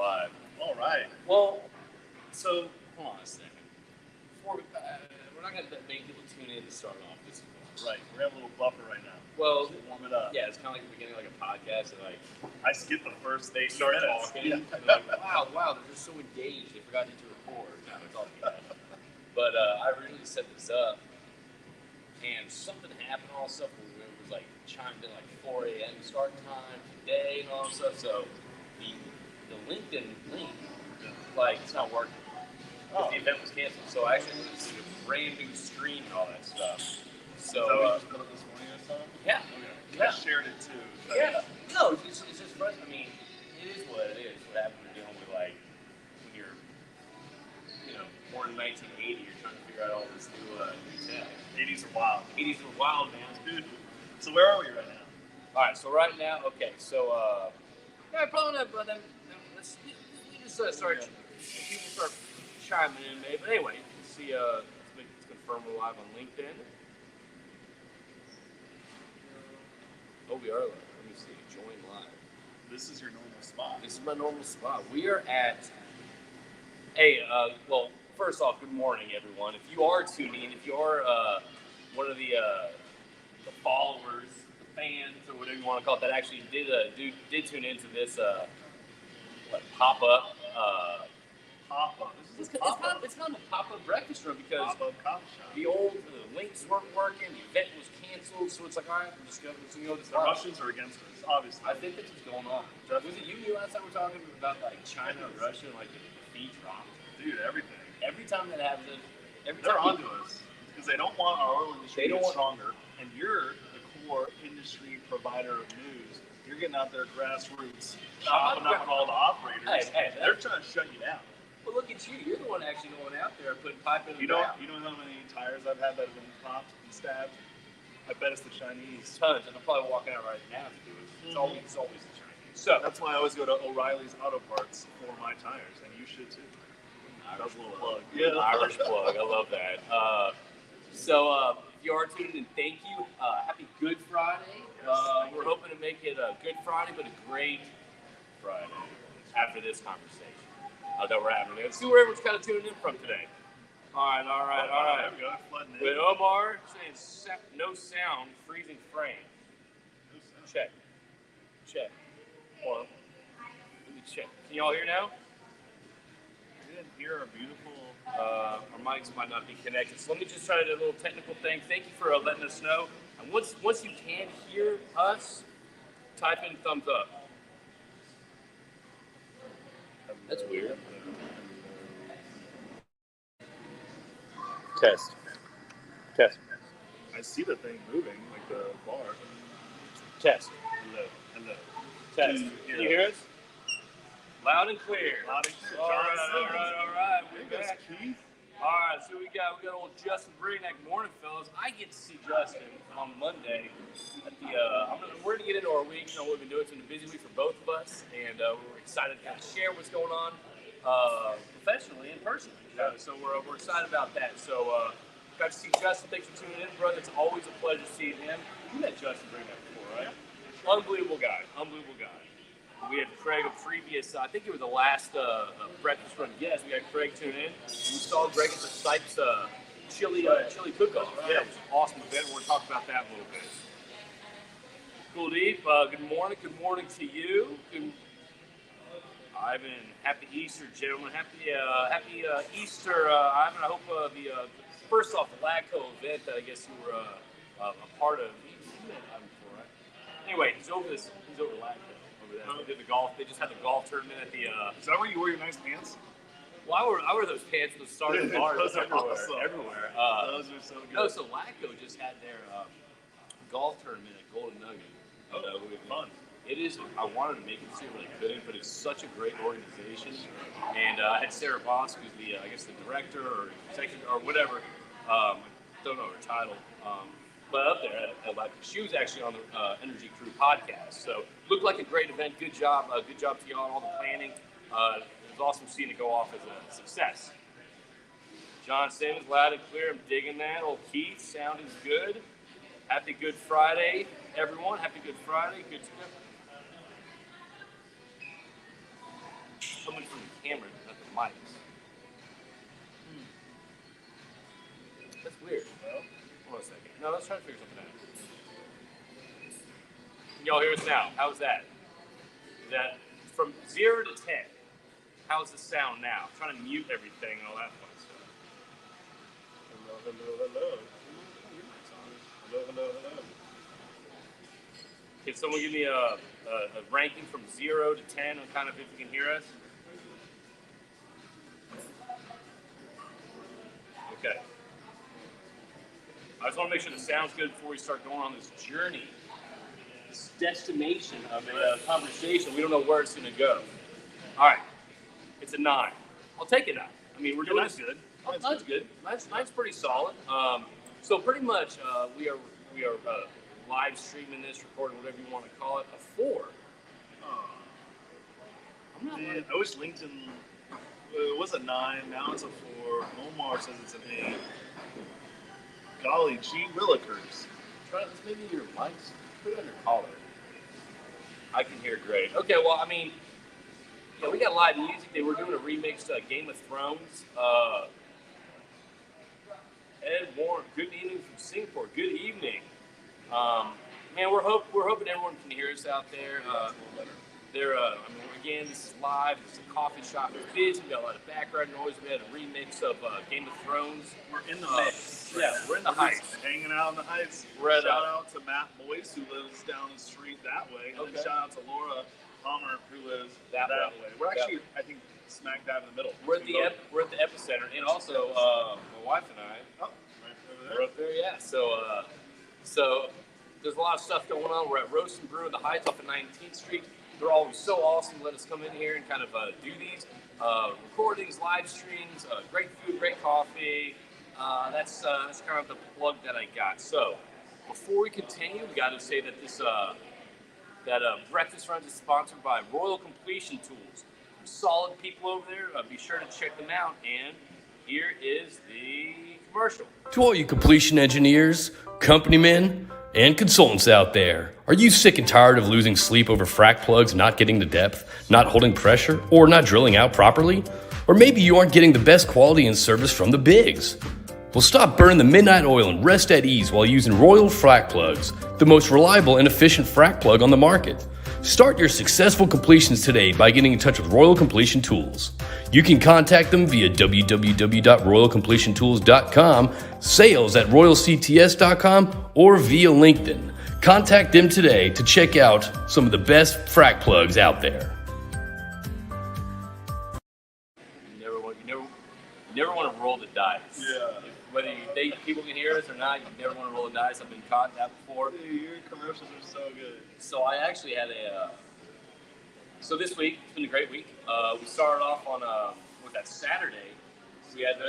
live. All right. Well, So, hold on a second. Before we're not going to make people tune in to start off this one. right, we're having a little buffer right now. Well, Just warm it up. yeah, it's kind of like the beginning of like a podcast, and like I skipped the first they 8 start minutes. talking, Yeah. and like, wow, they're just so engaged. They forgot to record. No, it's all good. But I originally set this up, and something happened. All stuff where it was like chimed in like 4 a.m. start time today and all that stuff. So the LinkedIn link, like, it's not working. Because the event was canceled. So I actually need to see a brand new screen and all that stuff. So, we just put it this morning or something? yeah. Okay. I shared it too. Yeah. No, it's just frustrating. I mean, it is what it is. What happens when you're dealing with, like, when you're, born in 1980, you're trying to figure out all this new tech. 80s are wild. 80s were wild, man. Dude. So where are we right now? All right, so right now, okay, so, probably not, but then we just start, you can start chiming in, maybe. But anyway, see, let's confirm we're live on LinkedIn. Oh, we are live. Let me see. Join live. This is your normal spot. This is my normal spot. We are at. Hey, well, first off, good morning, everyone. If you are tuning in, if you are one of the followers, the fans, or whatever you want to call it, that actually did tune into this pop-up. Pop-up. It's kind of a pop-up breakfast room because Pop-up coffee shop. the links weren't working, the event was canceled, so it's like, all right, we're just going to go to The Russians are against us, obviously. I think that's what's going on. Was it you last time we were talking about like China and Russia and like the fee dropped? Dude, everything. Every time that happens, They're onto us because they don't want our oil industry to get stronger. And you're the core industry provider of news. You're getting out there grassroots, chopping up with all the operators. Hey, they're trying to shut you down. Well, look at you. You're the one actually going out there and putting pipe in the You ground. know how many tires I've had that have been popped and stabbed? I bet it's the Chinese. Tons, and I'm probably walking out right now to do it. It's always the Chinese. So that's why I always go to O'Reilly's Auto Parts for my tires, and you should too. That's a little plug. Yeah, Irish plug. I love that. So if you are tuning in, thank you. Happy Good Friday. We're hoping to make it a good Friday, but a great Friday after this conversation that we're having. Let's see where everyone's kind of tuning in from today. All right. There we go. Flooding in. With Omar saying no sound, freezing frame. Check. Hold on. Let me check. Can y'all hear now? We didn't hear our beautiful. Our mics might not be connected. So let me just try to do a little technical thing. Thank you for letting us know. And once you can hear us, type in thumbs up. That's weird. Test. I see the thing moving, like the bar. Test. Hello. Test. Can you hear us? Loud and clear. Loud and clear. All right. We're back. Keith. All right, so we got old Justin Brignac. Morning, fellas. I get to see Justin on Monday at the. We're gonna get into our week. What we've been doing. It's been a busy week for both of us, and we're excited to kind of share what's going on professionally and personally. So we're excited about that. So got to see Justin. Thanks for tuning in, brother. It's always a pleasure seeing him. You met Justin Brignac before, right? Unbelievable guy. We had Craig a previous, I think it was the last breakfast run. Yes, we got Craig tuned in. We saw Greg at the Sipes chili cook-off. Right. Yeah, it was an awesome event. We're going to talk about that a little bit. Kuldeep, good morning to you. Ivan, happy Easter, gentlemen. Happy Easter, Ivan. I hope first off, the LACO event that I guess you were a part of. You met Ivan before, right? Anyway, he's over LACO. They did the golf. They just had the golf tournament at the. Is that where you wore your nice pants? Well, I wear those pants at the start of the bar. Those are everywhere. Those are so good. No, so LACO just had their golf tournament at Golden Nugget. It was fun. It is. I wanted to make it seem really good, but it's such a great organization. And I had Sarah Voss, who's the the director or executive or whatever. Don't know her title. But up there, she was actually on the Energy Crew podcast. So looked like a great event. Good job. Good job to y'all on all the planning. It was awesome seeing it go off as a success. John Simmons, loud and clear. I'm digging that. Old Keith, sounding good. Happy Good Friday, everyone. Happy Good Friday. Good to go. coming from the camera, not the mics. That's weird. Well, hold on a second. No, let's try to figure something out. Y'all hear us now? How's that? Is that from 0 to 10? How's the sound now? I'm trying to mute everything and all that fun stuff. Hello, hello, hello. Hello, hello, hello. Can someone give me a ranking from 0 to 10 on kind of if you can hear us? Okay. I just want to make sure the sound's good before we start going on this journey, this destination of a conversation. We don't know where it's going to go. All right. It's a 9. I'll take a 9. I mean, we're doing that's good. That's good. Nine's pretty solid. So pretty much we are live streaming this, recording, whatever you want to call it, a 4. I'm not Man, I wish LinkedIn it was a 9. Now it's a 4. Omar says it's an 8. Golly gee willikers. Try this. Maybe your mics. Put it on your collar. I can hear great. Okay. Well, I mean. Yeah, we got live music. We're doing a remix to Game of Thrones. Ed Warren, good evening from Singapore. Good evening. Man, we're hoping everyone can hear us out there. Again, this is live. It's a coffee shop. It's busy. We got a lot of background noise. We had a remix of Game of Thrones. We're in the mix. Yeah, we're in the Heights. Hanging out in the Heights. Shout out to Matt Boyce, who lives down the street that way. And then shout out to Laura Palmer, who lives that way. We're actually, I think, smack dab in the middle. We're at the epicenter, and also my wife and I. Oh, right over there. We're up there, yeah. So there's a lot of stuff going on. We're at Roast and Brew in the Heights off of 19th Street. They're always so awesome. Let us come in here and kind of do these recordings, live streams, great food, great coffee. That's kind of the plug that I got. So before we continue, we got to say that this. Breakfast Runs is sponsored by Royal Completion Tools. Solid people over there. Be sure to check them out. And here is the commercial. To all you completion engineers, company men, and consultants out there, are you sick and tired of losing sleep over frac plugs not getting to depth, not holding pressure, or not drilling out properly? Or maybe you aren't getting the best quality and service from the bigs. Well, stop burning the midnight oil and rest at ease while using Royal Frac Plugs, the most reliable and efficient frac plug on the market. Start your successful completions today by getting in touch with Royal Completion Tools. You can contact them via www.royalcompletiontools.com, sales@royalcts.com, or via LinkedIn. Contact them today to check out some of the best frac plugs out there. You never want to roll the dice. Yeah. Whether people can hear us or not, you never want to roll the dice. I've been caught in that before. Dude, your commercials are so good. So I actually had so this week, it's been a great week. We started off on, that Saturday. We kind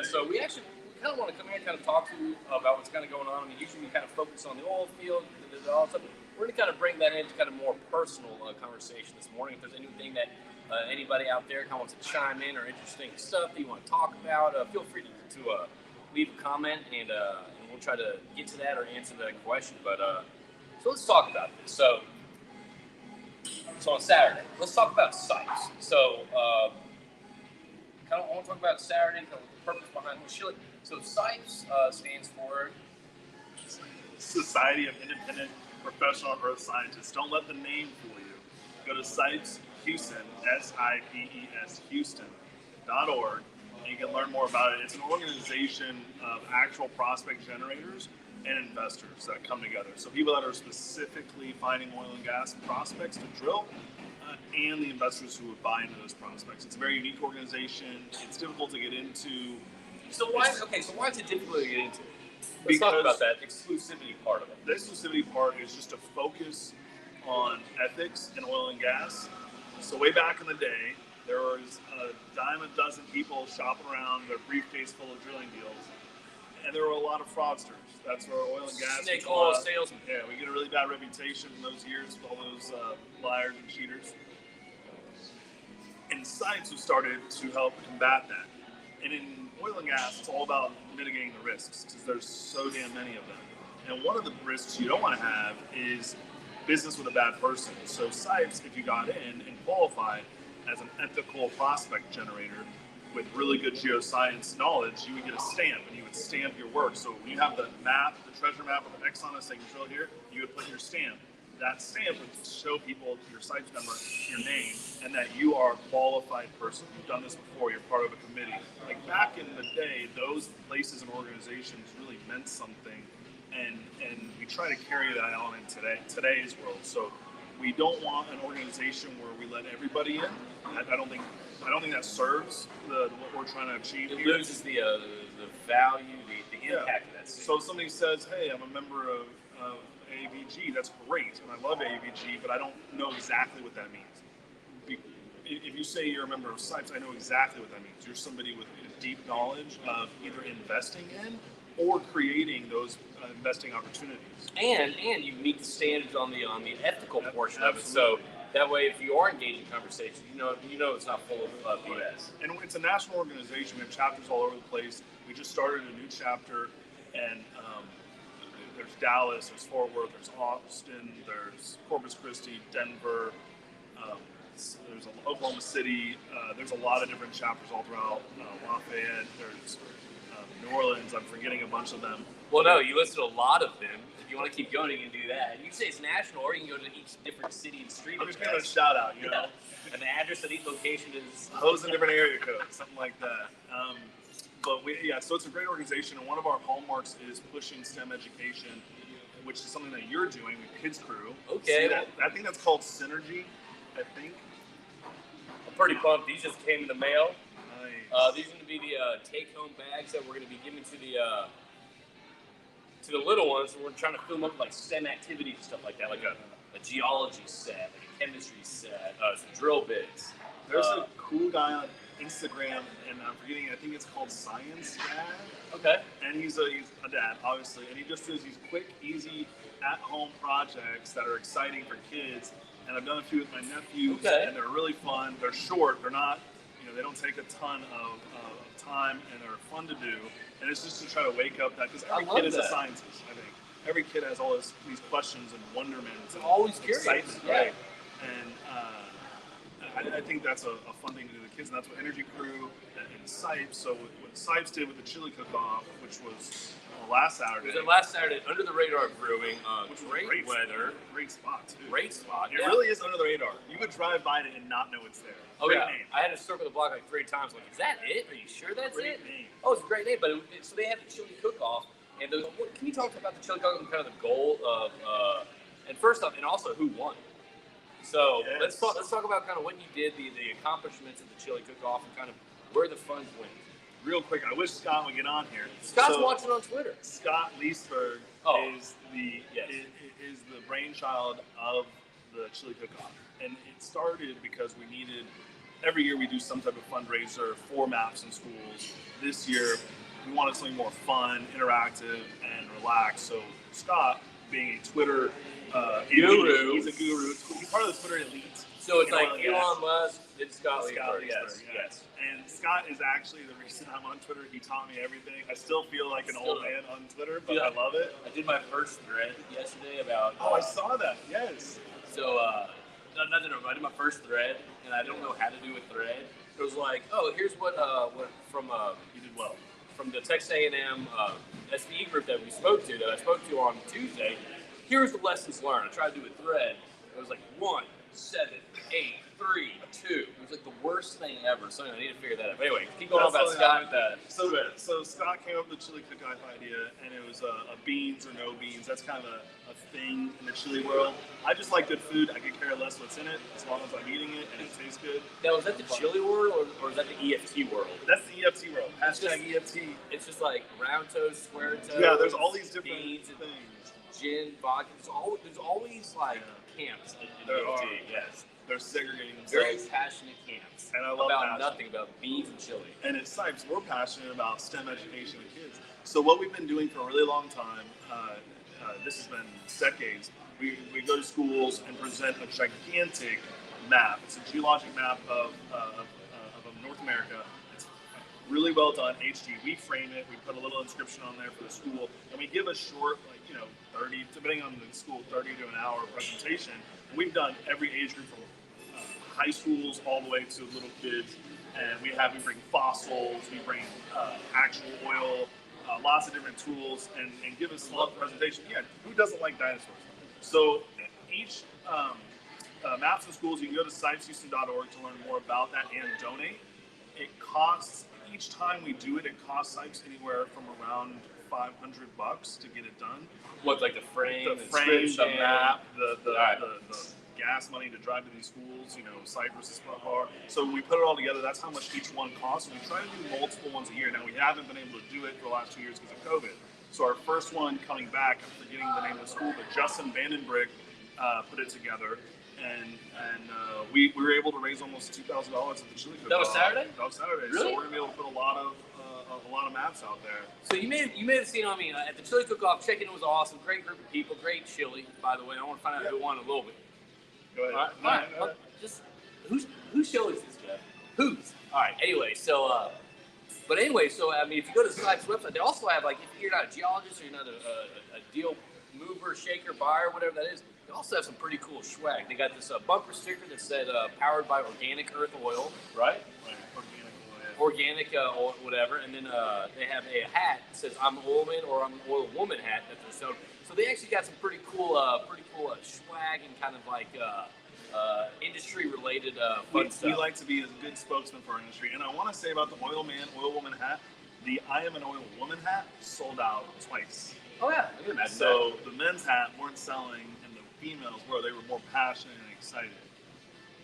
of want to come here and kind of talk to you about what's kind of going on. I mean, usually we kind of focus on the oil field, all that stuff. We're going to kind of bring that into kind of more personal conversation this morning. If there's anything that anybody out there kind of wants to chime in or interesting stuff that you want to talk about, feel free to leave a comment, and we'll try to get to that or answer that question. But so let's talk about this. So on Saturday, let's talk about sites. So I want to talk about Saturday, kind of the purpose behind the show. So SIPES stands for Society of Independent Professional Earth Scientists. Don't let the name fool you. Go to SIPES Houston, SIPES Houston.org, and you can learn more about it. It's an organization of actual prospect generators and investors that come together. So people that are specifically finding oil and gas prospects to drill, and the investors who would buy into those prospects. It's a very unique organization. It's difficult to get into. So why is it difficult to get into? Let's talk about that exclusivity part of it. The exclusivity part is just a focus on ethics in oil and gas. So way back in the day, there was a dime a dozen people shopping around their briefcase full of drilling deals, and there were a lot of fraudsters. That's where oil and gas. Snake oil salesmen. Yeah, we get a really bad reputation in those years with all those liars and cheaters. And science was started to help combat that. And in oil and gas, it's all about mitigating the risks because there's so damn many of them. And one of the risks you don't want to have is business with a bad person. So SIPES, if you got in and qualified, as an ethical prospect generator with really good geoscience knowledge, you would get a stamp, and you would stamp your work. So when you have the map, the treasure map with an X on it saying drill here, you would put your stamp. That stamp would show people your site number, your name, and that you are a qualified person. You've done this before, you're part of a committee. Like back in the day, those places and organizations really meant something, and we try to carry that on in today's world. So we don't want an organization where we let everybody in. I don't think that serves what we're trying to achieve It here. loses the value, the impact of that. So if somebody says, hey, I'm a member of AVG, that's great, and I love AVG, but I don't know exactly what that means. If you say you're a member of SIPES, I know exactly what that means. You're somebody with deep knowledge of either investing in or creating those investing opportunities. And you meet the standards on the ethical portion of it. So that way, if you are engaged in conversations, you know it's not full of BS. And it's a national organization. We have chapters all over the place. We just started a new chapter, and there's Dallas, there's Fort Worth, there's Austin, there's Corpus Christi, Denver, there's Oklahoma City. There's a lot of different chapters all throughout Lafayette. There's New Orleans. I'm forgetting a bunch of them. Well, no, you listed a lot of them. If you want to keep going, you can do that. You can say it's national, or you can go to each different city and street. I'm just giving a shout out, you know. And the address of each location is Hose in different area codes, something like that. So it's a great organization, and one of our hallmarks is pushing STEM education, which is something that you're doing with Kids Crew. Okay. I think that's called Synergy, I think. I'm pretty pumped. These just came in the mail. Nice. These are going to be the take-home bags that we're going to be giving to the little ones. And we're trying to fill them up with like STEM activities and stuff like that, like a geology set, like a chemistry set, some drill bits. There's a cool guy on Instagram, and I'm forgetting, I think it's called Science Dad. Okay. And he's a dad, obviously, and he just does these quick, easy, at-home projects that are exciting for kids. And I've done a few with my nephews, and they're really fun. They're short. They're not, they don't take a ton of time, and they're fun to do. And it's just to try to wake up that, because every kid is a scientist, I think. Every kid has all these questions and wonderments. And always curious. Excitement, right? And I think that's a fun thing to do with the kids, and that's what Energy Crew and SIPES. So what SIPES did with the chili cook-off, which was last Saturday. It was last Saturday, Under the Radar Brewing. Which was great weather. Great spot, too. Great spot. It really is under the radar. You would drive by it and not know it's there. Oh, great yeah. name. I had to circle the block like 3 times. Like, is that it? Are you sure that's Great it? name. Oh, it's a great name. But so they have the chili cook-off. And can you talk about the chili cook-off and kind of the goal of, and first off, and also who won? So let's talk about kind of what you did, the accomplishments of the chili cook-off, and kind of where the funds went. Real quick, I wish Scott would get on here. Scott's watching on Twitter. Scott Leesberg is the brainchild of the chili cook-off, and it started because we needed. Every year we do some type of fundraiser for MAPS in schools. This year we wanted something more fun, interactive, and relaxed. So Scott, being a Twitter guru, he's a guru. He's part of the Twitter elite. So it's like Elon Musk, it's Scott Leesberg. Yes. And Scott is actually the reason I'm on Twitter. He taught me everything. I still feel like an old man on Twitter, but I love it. I did my first thread yesterday about. Oh, I saw that. Yes. So, I did my first thread, and I don't know how to do a thread. It was like, oh, here's what from You did well. From the Texas A&M SVE group that I spoke to on Tuesday. Here's the lessons learned. I tried to do a thread. It was like 1, 7, 8, 3, 2. It was like the worst thing ever. So I need to figure that out. But anyway, keep going on about Scott with that. So Scott came up with the chili cook-off idea, and it was a beans or no beans. That's kind of a thing in the chili world. I just like good food. I could care less what's in it, as long as I'm eating it and it tastes good. Now, is that the chili world, or is that the EFT world? That's the EFT world. Hashtag EFT. It's just like round toast, square toast. Yeah, there's all these different beans things. Gin, vodka. There's always like camps in There EFT. are. Yes. They're segregating themselves. Very passionate camps. And I love about passion. nothing about beans and chili. And at SIPES, we're passionate about STEM education of kids. So what we've been doing for a really long time, this has been decades, we go to schools and present a gigantic map. It's a geologic map of North America. It's really well done, HD. We frame it, we put a little inscription on there for the school, and we give a short, 30, depending on the school, 30 to an hour presentation. And we've done every age group from high schools all the way to little kids. And we bring fossils, we bring actual oil, lots of different tools, and give us a love presentation. Yeah, who doesn't like dinosaurs? So each Maps and Schools, you can go to sipeshouston.org to learn more about that and donate. It costs, each time we do it, it costs Sipes anywhere from around $500 to get it done. What, like the frame, the map, the gas money to drive to these schools, Cypress is far. So we put it all together. That's how much each one costs. And we try to do multiple ones a year. Now, we haven't been able to do it for the last 2 years because of COVID. So our first one coming back, I'm forgetting the name of the school, but Justin Vandenbrick put it together. And we were able to raise almost $2,000 at the chili cook-off. That was Saturday? That was Saturday. Really? So we're going to be able to put a lot of maps out there. So you made it seem, at the chili cook-off, check-in was awesome. Great group of people, great chili, by the way. I want to find out who won a little bit. Go ahead. All right. Just whose show is this, Jeff? Whose? All right. Anyway, so if you go to the Sipes website, they also have, like, if you're not a geologist or you're not a deal mover, shaker, buyer, whatever that is, they also have some pretty cool swag. They got this bumper sticker that said powered by organic earth oil, right? Organic oil, whatever. And then they have a hat that says I'm an oilman or I'm an oil woman hat that they're selling. So they actually got some pretty cool swag and kind of like industry-related fun stuff. We like to be a good spokesman for our industry. And I want to say about the oil man, oil woman hat, the I am an oil woman hat sold out twice. Oh yeah, I can imagine. So the men's hat weren't selling, and the females were. They were more passionate and excited.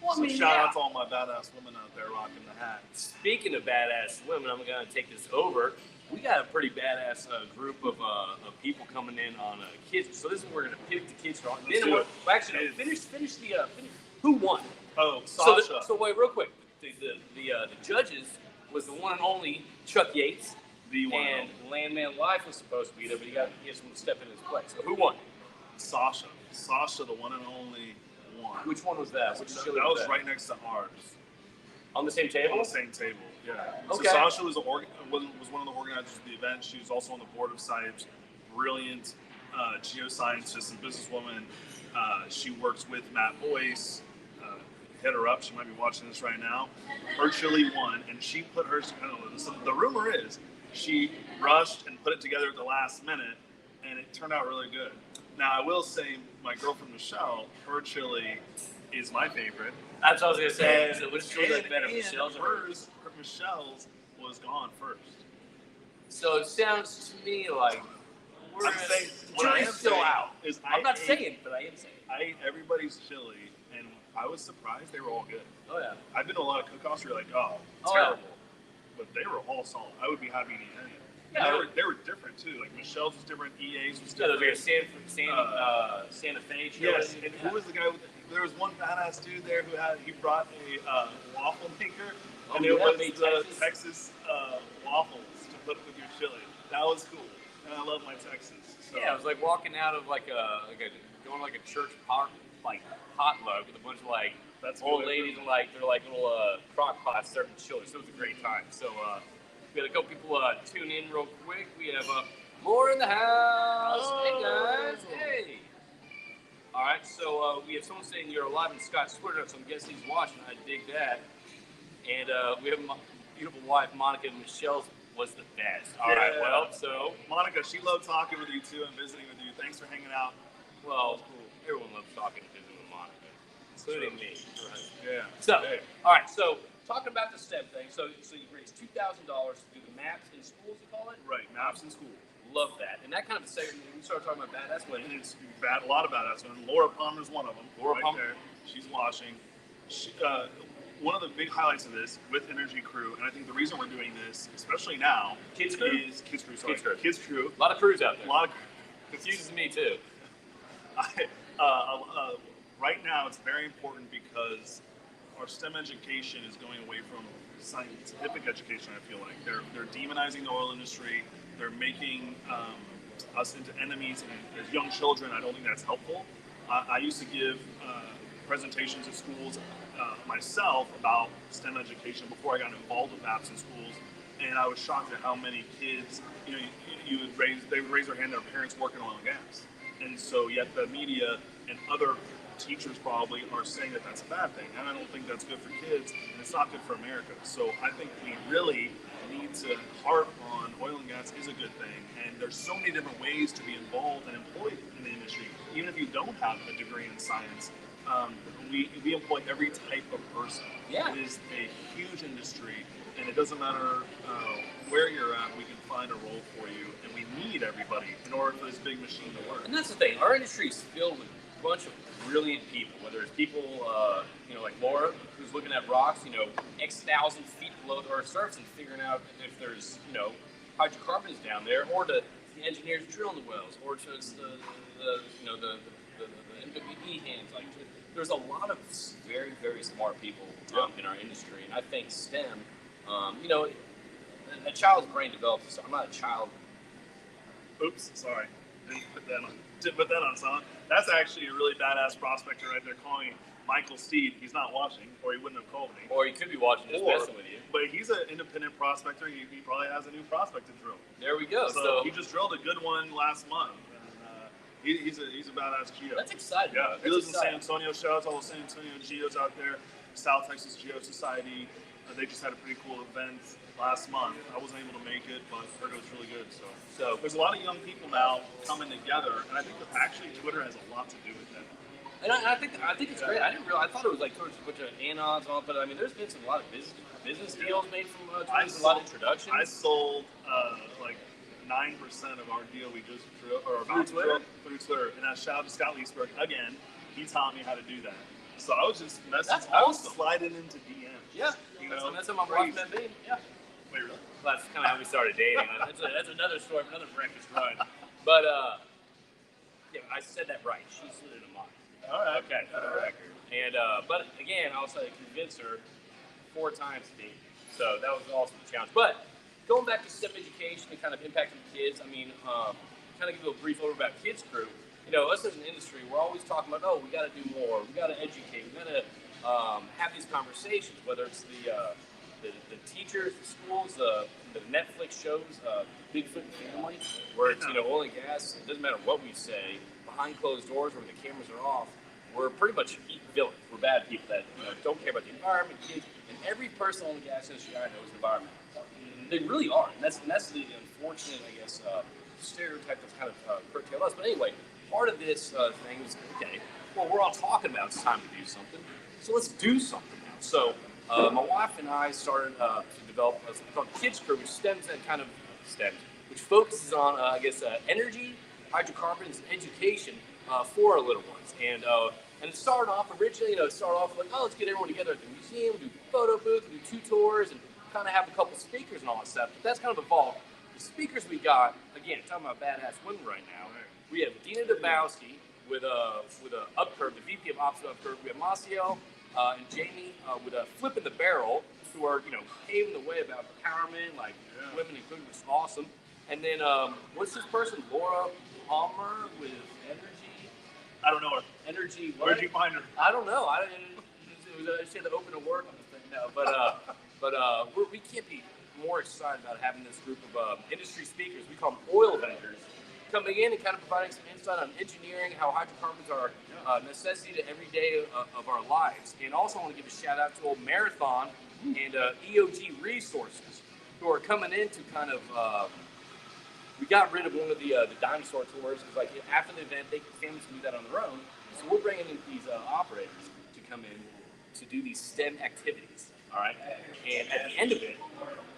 Well, So shout out to all my badass women out there rocking the hat. Speaking of badass women, I'm going to take this over. We got a pretty badass group of people coming in on kids. So this is where we're going to pick the kids from. Finish who won? Oh, Sasha. So wait, real quick. The judges was the one and only Chuck Yates. The one. And Landman Life was supposed to be there, but he has someone to step in his place. So who won? Sasha, the one and only one. Which one was that? Which that was right next to ours. On the same table? On the same table, yeah. Okay. So Sasha was one of the organizers of the event. She was also on the board of Sipes. Brilliant geoscientist and businesswoman. She works with Matt Boyce. Hit her up. She might be watching this right now. Her chili won, and she put hers. So the rumor is she rushed and put it together at the last minute, and it turned out really good. Now, I will say, my girlfriend Michelle, her chili is my favorite. That's what I was going to say. So which chili is better, Michelle's or hers? Michelle's was gone first. So it sounds to me like jury's still out. I'm not I saying, but I am saying. I ate everybody's chili, and I was surprised they were all good. Oh, yeah. I've been to a lot of cook-offs where you're like, oh, Oh, terrible. yeah. But they were all solid. I would be happy to eat any of them. Yeah, They were different, too. Like, Michelle's was different, EA's was Yeah, different. there's like Santa Fe chili. Yes, and who was the guy there was one badass dude there he brought a waffle maker, and it was Texas waffles to put with your chili. That was cool, and I love my Texas. So. Yeah, it was like walking out of going to a church potluck with a bunch of old ladies and they're like little crock pots serving chili. So it was a great time. So we had a couple people tune in real quick. We have more in the house. Hey guys, hey. All right, so we have someone saying you're live in Scott's Twitter, so I'm guessing he's watching. I dig that. And we have my beautiful wife, Monica, and Michelle's was the best. All right, well, so Monica, she loved talking with you too and visiting with you. Thanks for hanging out. Well, everyone loves talking and visiting with Monica, including me. Right? Yeah. So, all right, so talking about the STEM thing. So you raised $2,000 to do the maps in schools, you call it? Right, maps in school. Love that. And that kind of segment, we started talking about badass women. And it's a lot of badass women. Laura Palmer's one of them. Laura right Palmer. there. She's watching. One of the big highlights of this with Energy Crew, and I think the reason we're doing this, especially now, Kids Crew? is Kids Crew. Sorry. Kids Crew. A lot of crews out there. A lot of Confuses me too. right now, it's very important because our STEM education is going away from scientific education. I feel like they're demonizing the oil industry. They're making us into enemies, and as young children, I don't think that's helpful. I used to give presentations at schools myself about STEM education before I got involved with maps in schools, and I was shocked at how many kids, they would raise their hand, their parents work in oil and gas, and so yet the media and other teachers probably are saying that that's a bad thing, and I don't think that's good for kids, and it's not good for America. So I think we really need to harp on oil and gas is a good thing, and there's so many different ways to be involved and employed in the industry. Even if you don't have a degree in science, we employ every type of person. Yeah. It is a huge industry, and it doesn't matter where you're at, we can find a role for you, and we need everybody in order for this big machine to work. And that's the thing. Our industry is filled with a bunch of brilliant people. Whether it's people, like Laura, who's looking at rocks, X thousand feet below the Earth's surface and figuring out if there's, hydrocarbons down there, or to the engineers drilling the wells, or to the MWE hands. Like, there's a lot of very, very smart people in our industry, and I think STEM, a child's brain develops. I'm not a child. Oops, sorry. Didn't put that on silent. That's actually a really badass prospector right there calling Michael Steed. He's not watching, or he wouldn't have called me. Or he could be watching, just messing with you. But he's an independent prospector. He probably has a new prospect to drill. There we go. So he just drilled a good one last month. And, he's a badass geo. That's exciting. Yeah, he lives in San Antonio. Shout out to all the San Antonio geos out there. South Texas Geo Society. They just had a pretty cool event last month. I wasn't able to make it, but I heard it was really good. So there's a lot of young people now coming together, and I think that actually Twitter has a lot to do with that. And I think it's great. I didn't realize. I thought it was like towards a bunch of anons and all, but I mean, there's been a lot of business deals made from Twitter. A lot of introductions. I sold like 9% of our deal we just drilled, or about to drill through Twitter. And I shout out to Scott Leesberg again. He taught me how to do that. So I was just messaging. I was sliding into DMs. Yeah, that's how my wife met me. Yeah. Wait, really? Well, that's kind of how we started dating. That's another story, another breakfast run. But I said that right. She slid into mine. All right. Okay, for the record. And but again, I also had to convince her 4 times a day. So that was also a challenge. But going back to STEM education and kind of impacting kids, I mean, kind of give you a brief overview about Kids Crew. Us as an industry, we're always talking about, we got to do more, we got to educate, we got to have these conversations, whether it's the teachers, the schools, the Netflix shows, Bigfoot and Family, where it's, oil and gas. It doesn't matter what we say, behind closed doors where the cameras are off, we're pretty much villains. We're bad people that don't care about the environment, kids, and every person on the gas industry I know is environmental. They really are, and that's the unfortunate, I guess, stereotype that's kind of curtailed us. But anyway, part of this thing is, we're all talking about it's time to do something, so let's do something now. So my wife and I started to develop something called Kids Crew, which which focuses on, energy, hydrocarbons, and education for our little ones. And it started off originally, like, let's get everyone together at the museum, do a photo booth, do 2 tours, and kind of have a couple speakers and all that stuff. But that's kind of evolved. The speakers we got, again, talking about badass women right now, we have Dina Dabowski with Upcurve, the VP of Ops of Upcurve. We have Maciel and Jamie with Flipping the Barrel, who are, paving the way about empowerment, like women included, which is awesome. And then, what's this person? Laura Palmer with Energy? I don't know her. Energy, what? Where'd you find her? I don't know. She had to open to work on the thing now. But we can't be more excited about having this group of industry speakers. We call them oil vendors, coming in and kind of providing some insight on engineering, how hydrocarbons are a necessity to every day of our lives. And also I want to give a shout out to Old Marathon and EOG Resources, who are coming in to kind of, we got rid of one of the dinosaur tours, because like after the event, families can do that on their own. So we're bringing in these operators to come in to do these STEM activities, all right? And at the end of it,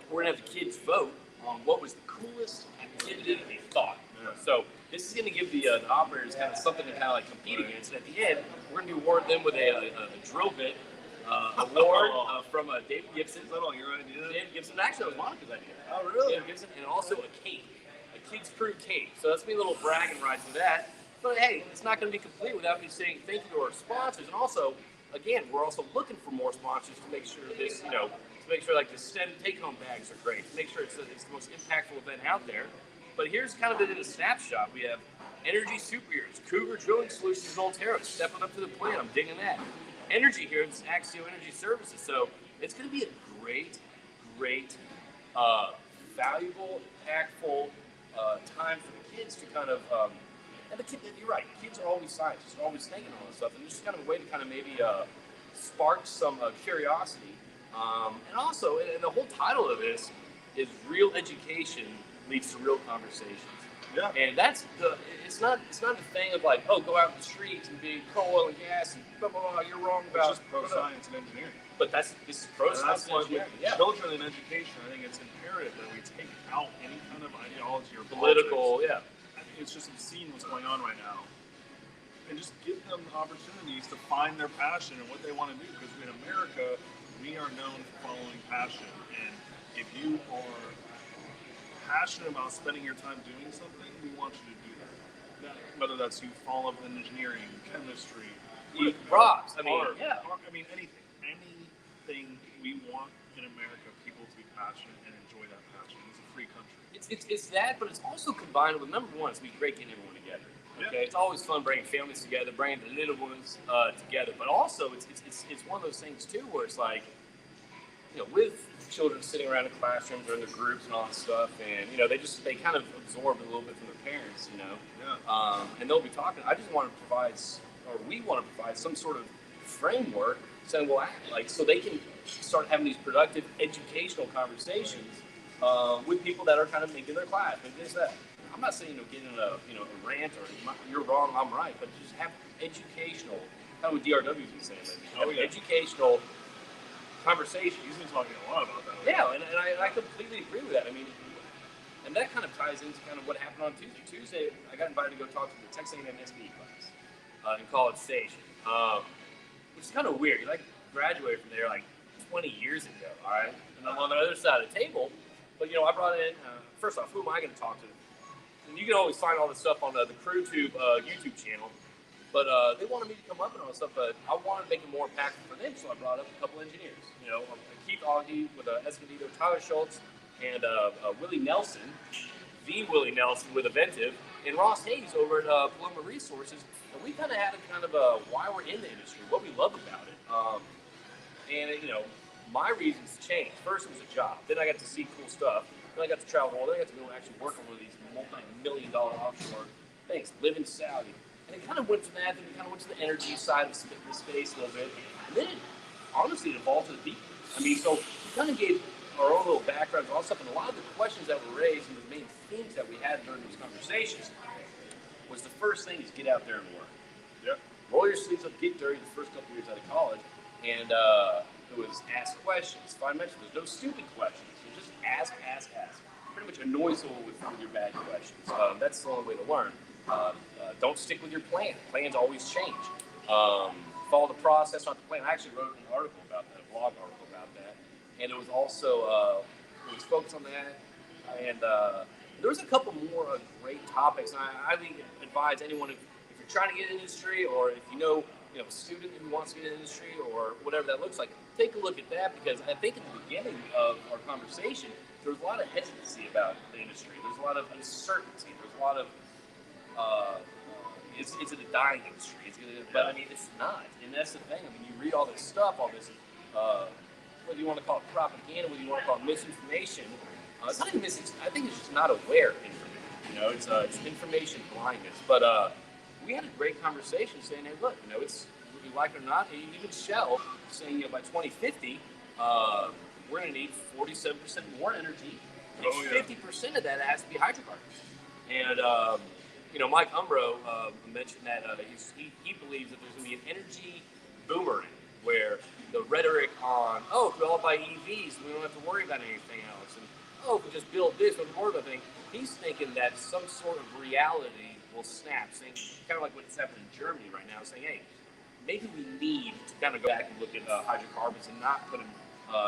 we're gonna have the kids vote on what was the coolest activity they thought. So this is going to give the operators kind of something to kind of like compete against. And at the end, we're going to award them with a drill bit award from David Gibson. Is that all your idea? David Gibson. Actually, that was Monica's idea. Oh, really? David Gibson, and also a cape, a Kids Crew cape. So that's me a little bragging rights for that. But hey, it's not going to be complete without me saying thank you to our sponsors. And also, again, we're also looking for more sponsors to make sure this, to make sure like the STEM take-home bags are great. To make sure it's the most impactful event out there. But here's kind of it in a snapshot. We have Energy Superheroes, Cougar Drilling Solutions in Ontario, stepping up to the plate. I'm digging that. Energy here, it's Axio Energy Services. So it's going to be a great, valuable, impactful time for the kids to kind of And you're right, kids are always scientists, they're always thinking all this stuff, and it's just kind of a way to kind of maybe spark some curiosity. And also, and the whole title of this is Real Education Leads to Real Conversations. Yeah. And it's not a thing of like, oh, go out in the streets and be pro oil and gas and blah, blah, blah, you're wrong about. It's just pro science and engineering. But this is pro science and engineering. With children in education, I think it's imperative that we take out any kind of ideology or Political, politics. I think it's just obscene what's going on right now. And just give them opportunities to find their passion and what they want to do. Because in America, we are known for following passion. And if you are passionate about spending your time doing something, we want you to do that. Whether that's you fall up in engineering, chemistry, Robs, art, anything. Anything we want in America, people to be passionate and enjoy that passion. It's a free country. It's that, but it's also combined with, number one, it's be great getting everyone together. Okay, it's always fun bringing families together, bringing the little ones together. But also, it's one of those things too, where it's like, with children sitting around in classrooms or in their groups and all that stuff, and they kind of absorb a little bit from their parents, and they'll be talking. I just want to provide, or we want to provide some sort of framework, saying, well, so they can start having these productive educational conversations with people that are kind of making their class. Maybe it's that. I'm not saying get in a rant or you're wrong, I'm right, but just have educational, kind of what DRW's been saying lately. Educational conversation. He's been talking a lot about that. Yeah, and I completely agree with that. I mean, and that kind of ties into kind of what happened on Tuesday. Tuesday, I got invited to go talk to the Texas A&M SBE class in College Station, which is kind of weird. You graduated from there 20 years ago, all right? And I'm on the other side of the table. But, I brought in, first off, who am I going to talk to? And you can always find all this stuff on the CrewTube YouTube channel. But they wanted me to come up and all this stuff, but I wanted to make it more impactful for them, so I brought up a couple engineers. Keith Augie with Escondido, Tyler Schultz, and Willie Nelson, the Willie Nelson with Aventive, and Ross Hayes over at Paloma Resources. And we kind of had a why we're in the industry, what we love about it. My reasons changed. First, it was a job. Then I got to see cool stuff. Then I got to travel the world. Then I got to go actually work on one of these multi-million-dollar offshore things, live in Saudi. And it kind of went from that, then we kind of went to the energy side of the space a little bit. And then, honestly, it evolved to the people. I mean, so we kind of gave our own little backgrounds and all stuff, and a lot of the questions that were raised and the main themes that we had during these conversations was the first thing is get out there and work. Yep. Roll your sleeves up, get dirty the first couple years out of college, and it was ask questions. Find mentions. There's no stupid questions. So just ask. Pretty much annoy someone with your bad questions. That's the only way to learn. Don't stick with your plan. Plans always change. Follow the process, not the plan. I actually wrote an article about that, a blog article about that, and it was also it was focused on that. And there was a couple more great topics. And I highly advise anyone if you're trying to get in the industry, or if you know a student who wants to get in the industry, or whatever that looks like, take a look at that, because I think at the beginning of our conversation, there was a lot of hesitancy about the industry. There's a lot of uncertainty. There's a lot of is it a dying industry? But I mean, it's not, and that's the thing. I mean, you read all this stuff, all this, whether you want to call it propaganda, whether you want to call it misinformation. It's not even misinformation. I think it's just not aware information. It's information blindness. But we had a great conversation saying, hey, look, it's whether you like it or not. Even Shell saying, by 2050, we're going to need 47% more energy, and 50% of that has to be hydrocarbons. And Mike Umbro mentioned that he believes that there's going to be an energy boomerang, where the rhetoric on, if we all buy EVs, we don't have to worry about anything else, and if we just build this, we don't have to worry about anything. He's thinking that some sort of reality will snap, saying, kind of like what's happening in Germany right now, saying, hey, maybe we need to kind of go back and look at hydrocarbons and not put them,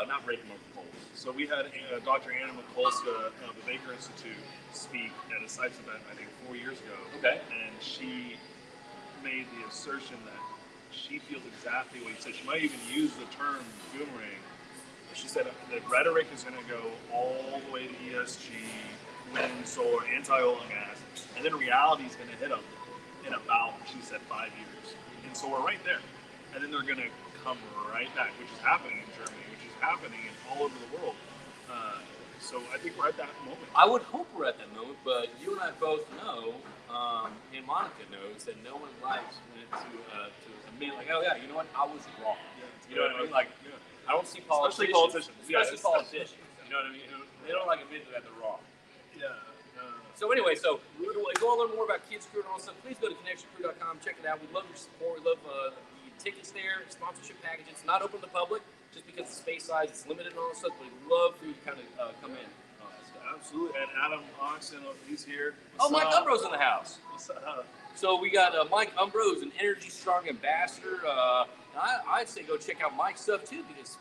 not break them over coal. So we had Dr. Anna Mikulska of the Baker Institute speak at a sites event, I think 4 years ago. Okay. And she made the assertion that she feels exactly what you said. She might even use the term boomerang. She said that rhetoric is going to go all the way to ESG, wind, solar, anti-oil and gas, and then reality is going to hit them in about, she said, 5 years. And so we're right there. And then they're going to come right back, which is happening in Germany, which is happening all over the world. So I think we're at that moment. I would hope we're at that moment, but you and I both know, and Monica knows, that no one likes when to admit, like, oh yeah, you know what, I was wrong. You know what I mean? Like, I don't see Especially politicians. politicians. Politicians. You know what I mean? They don't like admitting that they're wrong. Yeah. So anyway, if you want to learn more about Kids Crew and all that stuff, please go to connectioncrew.com. Check it out. We love your support. We love the tickets there, sponsorship packages. It's not open to the public just because the space size is limited and all that stuff. But we'd love for you to kind of come in. And all that stuff. Absolutely. And Adam Oxen, he's here. Mike Umbro's in the house. What's up? So we got Mike Umbro, an Energy Strong ambassador. I'd say go check out Mike's stuff too, because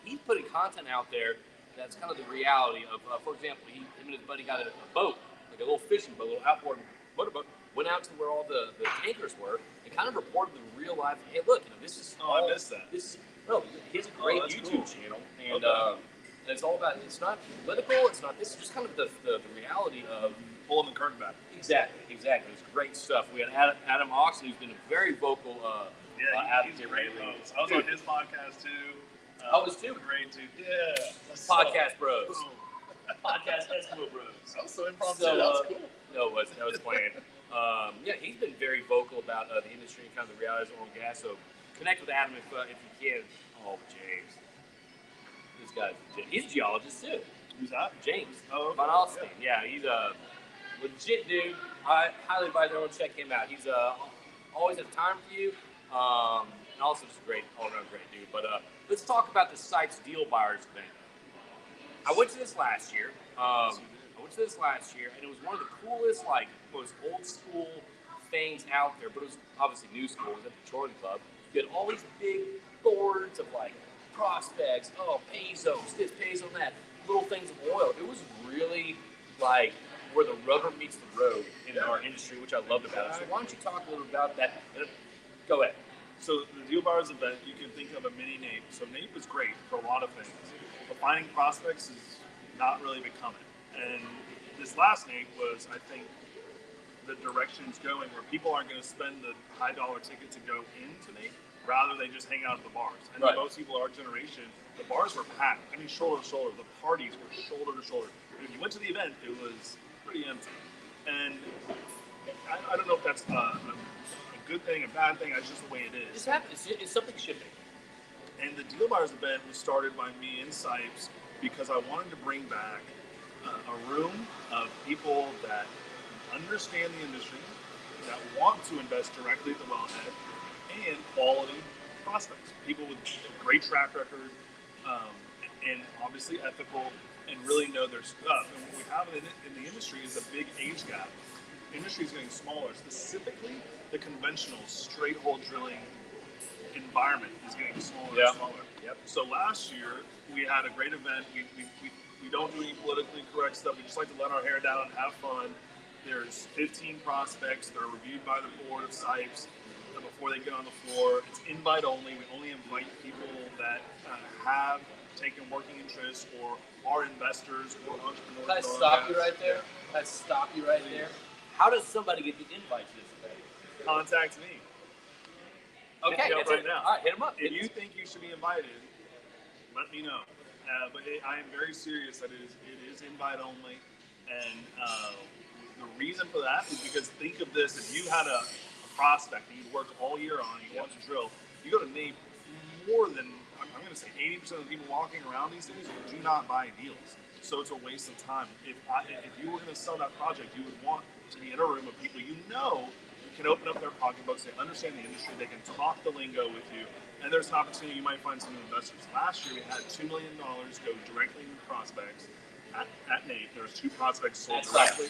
he's putting content out there that's kind of the reality of, for example, him and his buddy got a boat, like a little fishing boat, a little outboard motorboat, went out to where all the tankers were and kind of reported the real life. Hey, look, this is. I missed that. He has a great YouTube channel, and it's all about. It's not political. It's not. This is just kind of the reality of pulling the curtain back. Exactly. It's great stuff. We had Adam Oxley, who's been a very vocal advocate lately. I was on his podcast too. I was too. Great too. Yeah. Podcast Bros. Podcast Eskimo Bros. That was so impromptu. So, that was cool. No, that was planned. He's been very vocal about the industry and kind of the realities of oil and gas. So connect with Adam if you can. Oh, James. This guy's he's a geologist too. Who's that? James. Oh, okay. Von Alstein. Yeah, he's a legit dude. I highly advise everyone to check him out. He's always has time for you. And also just a great, all-around great dude. But let's talk about the Site's Deal Buyers event. I went to this last year. And it was one of the coolest, like, most old-school things out there. But it was obviously new school. It was at the Jordan Club. You had all these big boards of, like, prospects. Oh, pesos, this, peso, that. Little things of oil. It was really, like, where the rubber meets the road in our industry, which I loved about it. So why don't you talk a little about that? Go ahead. So the Deal Buyers event, you can think of a mini NAPE. So NAPE is great for a lot of things, but finding prospects is not really becoming. And this last NAPE was, I think, the direction's going where people aren't going to spend the high dollar ticket to go into NAPE, rather they just hang out at the bars. And most people our generation, the bars were packed. I mean, shoulder to shoulder. The parties were shoulder to shoulder. If you went to the event, it was pretty empty. And I don't know if that's a good thing, a bad thing. It's just the way it is. It's happening. It's something shifting. And the Deal Buyers event was started by me and Sipes because I wanted to bring back a room of people that understand the industry, that want to invest directly at the wellhead, and quality prospects. People with a great track record, and obviously ethical, and really know their stuff. And what we have in the industry is a big age gap. The industry is getting smaller. Specifically, the conventional straight hole drilling environment is getting smaller and smaller. Yep. So last year we had a great event. We don't do any politically correct stuff. We just like to let our hair down and have fun. There's 15 prospects that are reviewed by the board of Sipes before they get on the floor. It's invite only. We only invite people that have taken working interest or are investors or entrepreneurs. Can I stop you right there? How does somebody get the invite to this event? Contact me. Okay, hit me up right now. All right, hit him up. If you think you should be invited, let me know. But I am very serious that it is invite only, and the reason for that is because think of this: if you had a prospect that you worked all year on, you want to drill, you go to NAPE, more than I'm going to say 80% of the people walking around these days do not buy deals. So it's a waste of time. If you were going to sell that project, you would want to be in a room of people you know can open up their pocketbooks, they understand the industry, they can talk the lingo with you, and there's an opportunity you might find some investors. Last year we had $2 million go directly into prospects at NAPE. There's 2 prospects sold directly.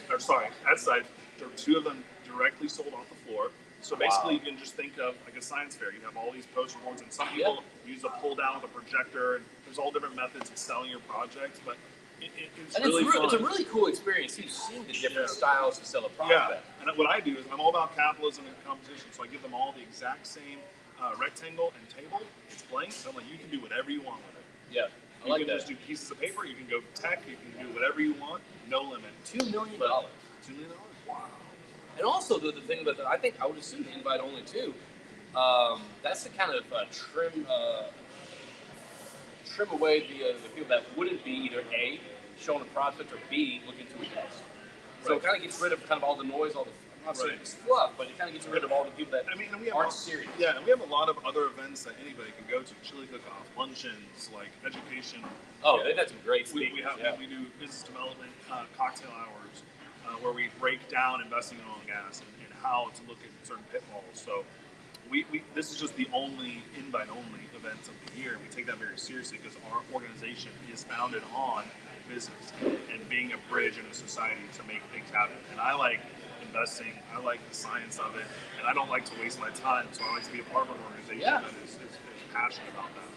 At site. There were 2 of them directly sold off the floor. So basically, you can just think of like a science fair. You have all these poster boards, and some people use a pull down with a projector. And there's all different methods of selling your projects, but it's really fun. It's a really cool experience. You've seen the different styles to sell a prospect. Yeah, and what I do is I'm all about capitalism and competition. So I give them all the exact same rectangle and table. It's blank. So I'm like, you can do whatever you want with it. Yeah, you can just do pieces of paper. You can go tech. You can do whatever you want. No limit. $2 million. $2 million. Wow. And also the thing about that, I think I would assume the invite only too. That's to kind of trim away the people that wouldn't be either A, showing a prospect, or B, looking to invest. So it kind of gets rid of kind of all the noise, all the, I'm not saying it's fluff, but it kind of gets rid of all the people that and we have aren't serious. Yeah, and we have a lot of other events that anybody can go to. Chili cook-off, luncheons, like education. Oh, they've had some great We speakers. we do business development cocktail hours where we break down investing in oil and gas and how to look at certain pitfalls. So we this is just the only invite-only event of the year. We take that very seriously because our organization is founded on business and being a bridge in a society to make things happen. And I like investing, I like the science of it, and I don't like to waste my time, so I like to be a part of an organization that is passionate about that.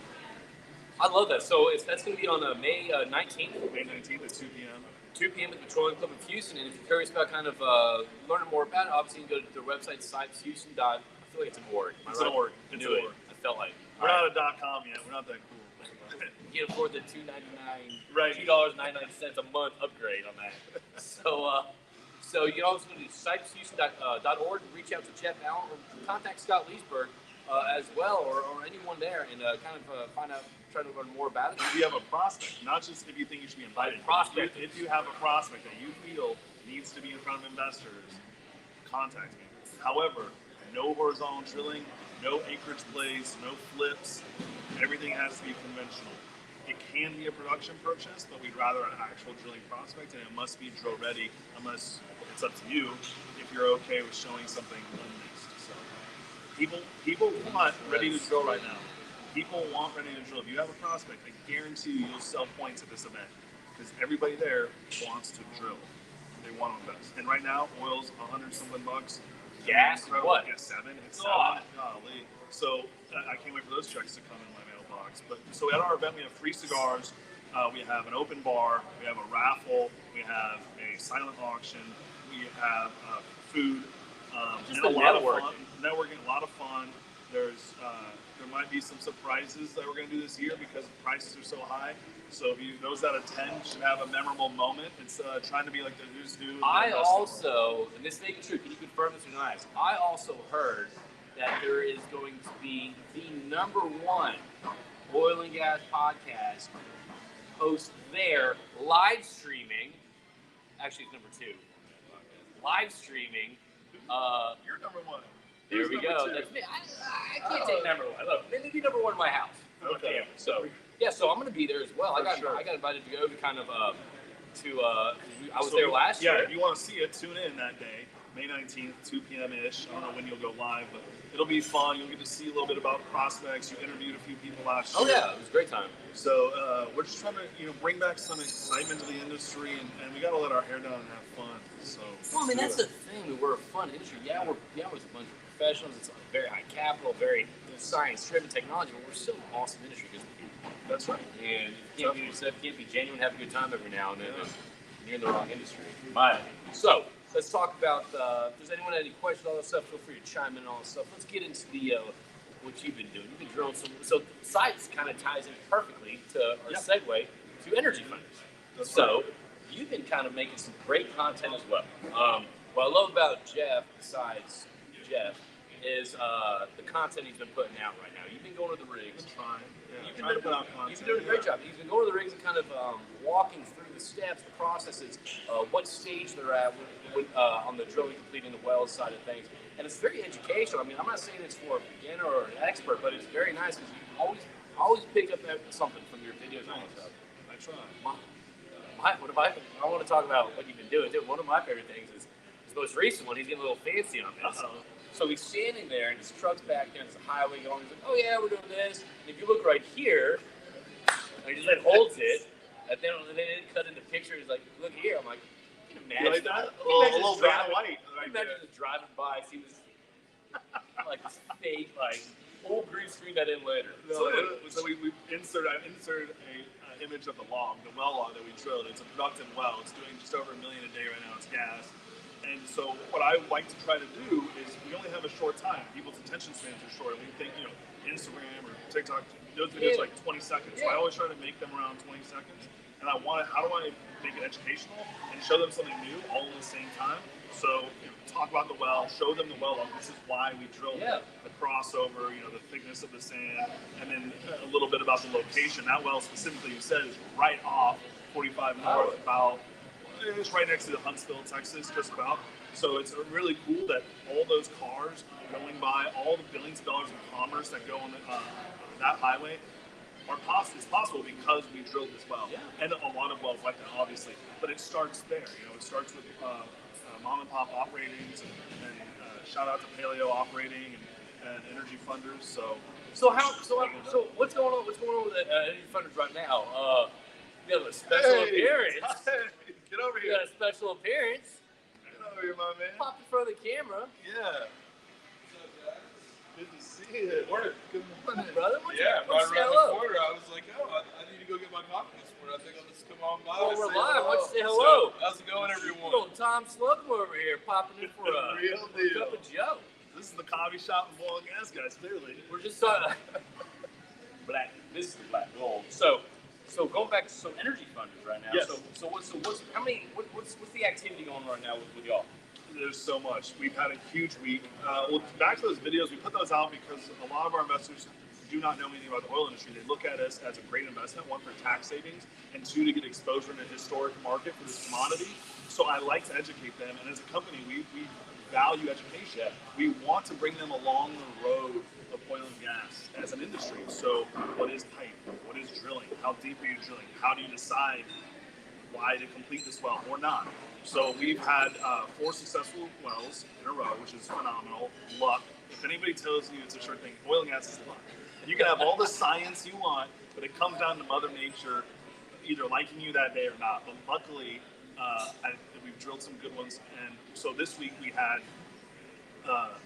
I love that. So that's going to be on May 19th. May 19th at 2 p.m. 2 p.m. at the Petroleum Club of Houston. And if you're curious about kind of learning more about it, obviously you can go to their website, Houston. I feel like it's an org. It's an org. It's an org. I felt like. We're not a .com yet. We're not that cool. You can afford the $2.99, right. $2.99 a month upgrade on that. So you can also go to CypherHouston.org, reach out to Jeff Allen, or contact Scott Leesburg as well, or anyone there, and kind of find out, try to learn more about it. If you have a prospect, not just if you think you should be invited, prospect. If you have a prospect that you feel needs to be in front of investors, contact me. However, no horizontal drilling, no acreage plays, no flips. Everything has to be conventional. It can be a production purchase, but we'd rather an actual drilling prospect, and it must be drill ready, unless it's up to you if you're okay with showing something unleased. So people want ready to drill right now. People want ready to drill. If you have a prospect, I guarantee you'll sell points at this event because everybody there wants to drill. They want to invest. And right now, oil's $100-something bucks. Gas, what? Yeah, $7. It's $7. Golly. So I can't wait for those checks to come in my mailbox. But so at our event, we have free cigars. We have an open bar. We have a raffle. We have a silent auction. We have food. Just and a lot networking. of fun. Networking, a lot of fun. There's there might be some surprises that we're going to do this year because prices are so high. So those that attend should have a memorable moment. It's trying to be like the who's who. I also, and this may be true, can you confirm this or not? I also heard that there is going to be the #1 oil and gas podcast host there, live streaming. Actually, it's #2. Live streaming. You're #1. There we go. That's me. I can't take #1. Look, maybe #1 in my house. Okay. So I'm going to be there as well. I got invited to go to kind of I was there last year. Yeah, if you want to see it, tune in that day, May 19th, 2 p.m.-ish. I don't know when you'll go live, but it'll be fun. You'll get to see a little bit about prospects. You interviewed a few people last year. Oh yeah, it was a great time. So we're just trying to bring back some excitement to the industry, and we got to let our hair down and have fun. So well, I mean that's the thing. We're a fun industry. Yeah, we're a bunch of professionals. It's very high capital, very science-driven technology, but we're still an awesome industry because that's right. And you can't be yourself, you can't be genuine, have a good time every now and then. And you're in the wrong industry, in my opinion. So let's talk about. If there's anyone had any questions, all that stuff, feel free to chime in on all that stuff. Let's get into the what you've been doing. You've been drilling some. So sites kind of ties in perfectly to our segue to EnergyFunders. So you've been kind of making some great content as well. What I love about Jeff, besides Jeff, is the content he's been putting out right now. You've been going to the rigs. It's fine. Yeah, You've been doing a great job. He's been going to the rigs and kind of walking through the steps, the processes, what stage they're at on the drilling, completing the wells side of things. And it's very educational. I mean, I'm not saying it's for a beginner or an expert, but it's very nice because you always pick up something from your videos and stuff. I try. I want to talk about what you've been doing. One of my favorite things is his most recent one. He's getting a little fancy on this. So he's standing there, and his truck's back there, and it's a highway going. He's like, oh, yeah, we're doing this. And if you look right here, he just holds it, and then it cut into pictures like, look here. I'm like, can you imagine? Like that? A little Vanna White. Can you imagine just driving by, see this, like, this fake, like, old green screen that in later. So we inserted an image of the log, the well log that we drilled. It's a productive well. It's doing just over 1 million a day right now. It's gas. And so what I like to try to do is we only have a short time. People's attention spans are short. We think, Instagram or TikTok, those videos like 20 seconds. So I always try to make them around 20 seconds. And how do I make it educational and show them something new all in the same time? So talk about the well, show them the well log. This is why we drilled the crossover, the thickness of the sand, and then a little bit about the location. That well specifically, you said, is right off 45 north, about it's right next to Huntsville, Texas, just about. So it's really cool that all those cars going by, all the billions of dollars in commerce that go on that highway it's possible because we drilled this well. Yeah. And a lot of wells like that, obviously. But it starts there. It starts with mom and pop operatings, and shout out to Paleo Operating and EnergyFunders. So what's going on? What's going on with EnergyFunders right now? We have a special appearance. Get over We here. got a special appearance. Get over here, my man. Pop in front of the camera. Yeah. Good to see you. Good morning. Brother, Yeah, right around the corner. I was like, I need to go get my coffee this morning. I think I'll just come on by. Oh, and we're say live. hello. Why don't you say hello? So, how's it going, everyone? Little Tom Slocum over here popping in for a Real deal. cup of Joe. This is the coffee shop and boil and gas guys, clearly. We're just black. This is the black gold. So going back to EnergyFunders right now. Yes. So what's the activity going on right now with y'all? There's so much. We've had a huge week. Well, back to those videos, we put those out because a lot of our investors do not know anything about the oil industry. They look at us as a great investment, one, for tax savings, and two, to get exposure in a historic market for this commodity. So I like to educate them, and as a company, we value education. We want to bring them along the road of oil and gas as an industry. So what is pipe? What is drilling? How deep are you drilling? How do you decide why to complete this well or not? So we've had 4 successful wells in a row, which is phenomenal. Luck. If anybody tells you it's a sure thing, oil and gas is luck. You can have all the science you want, but it comes down to Mother Nature either liking you that day or not. But luckily, we've drilled some good ones. And so this week we had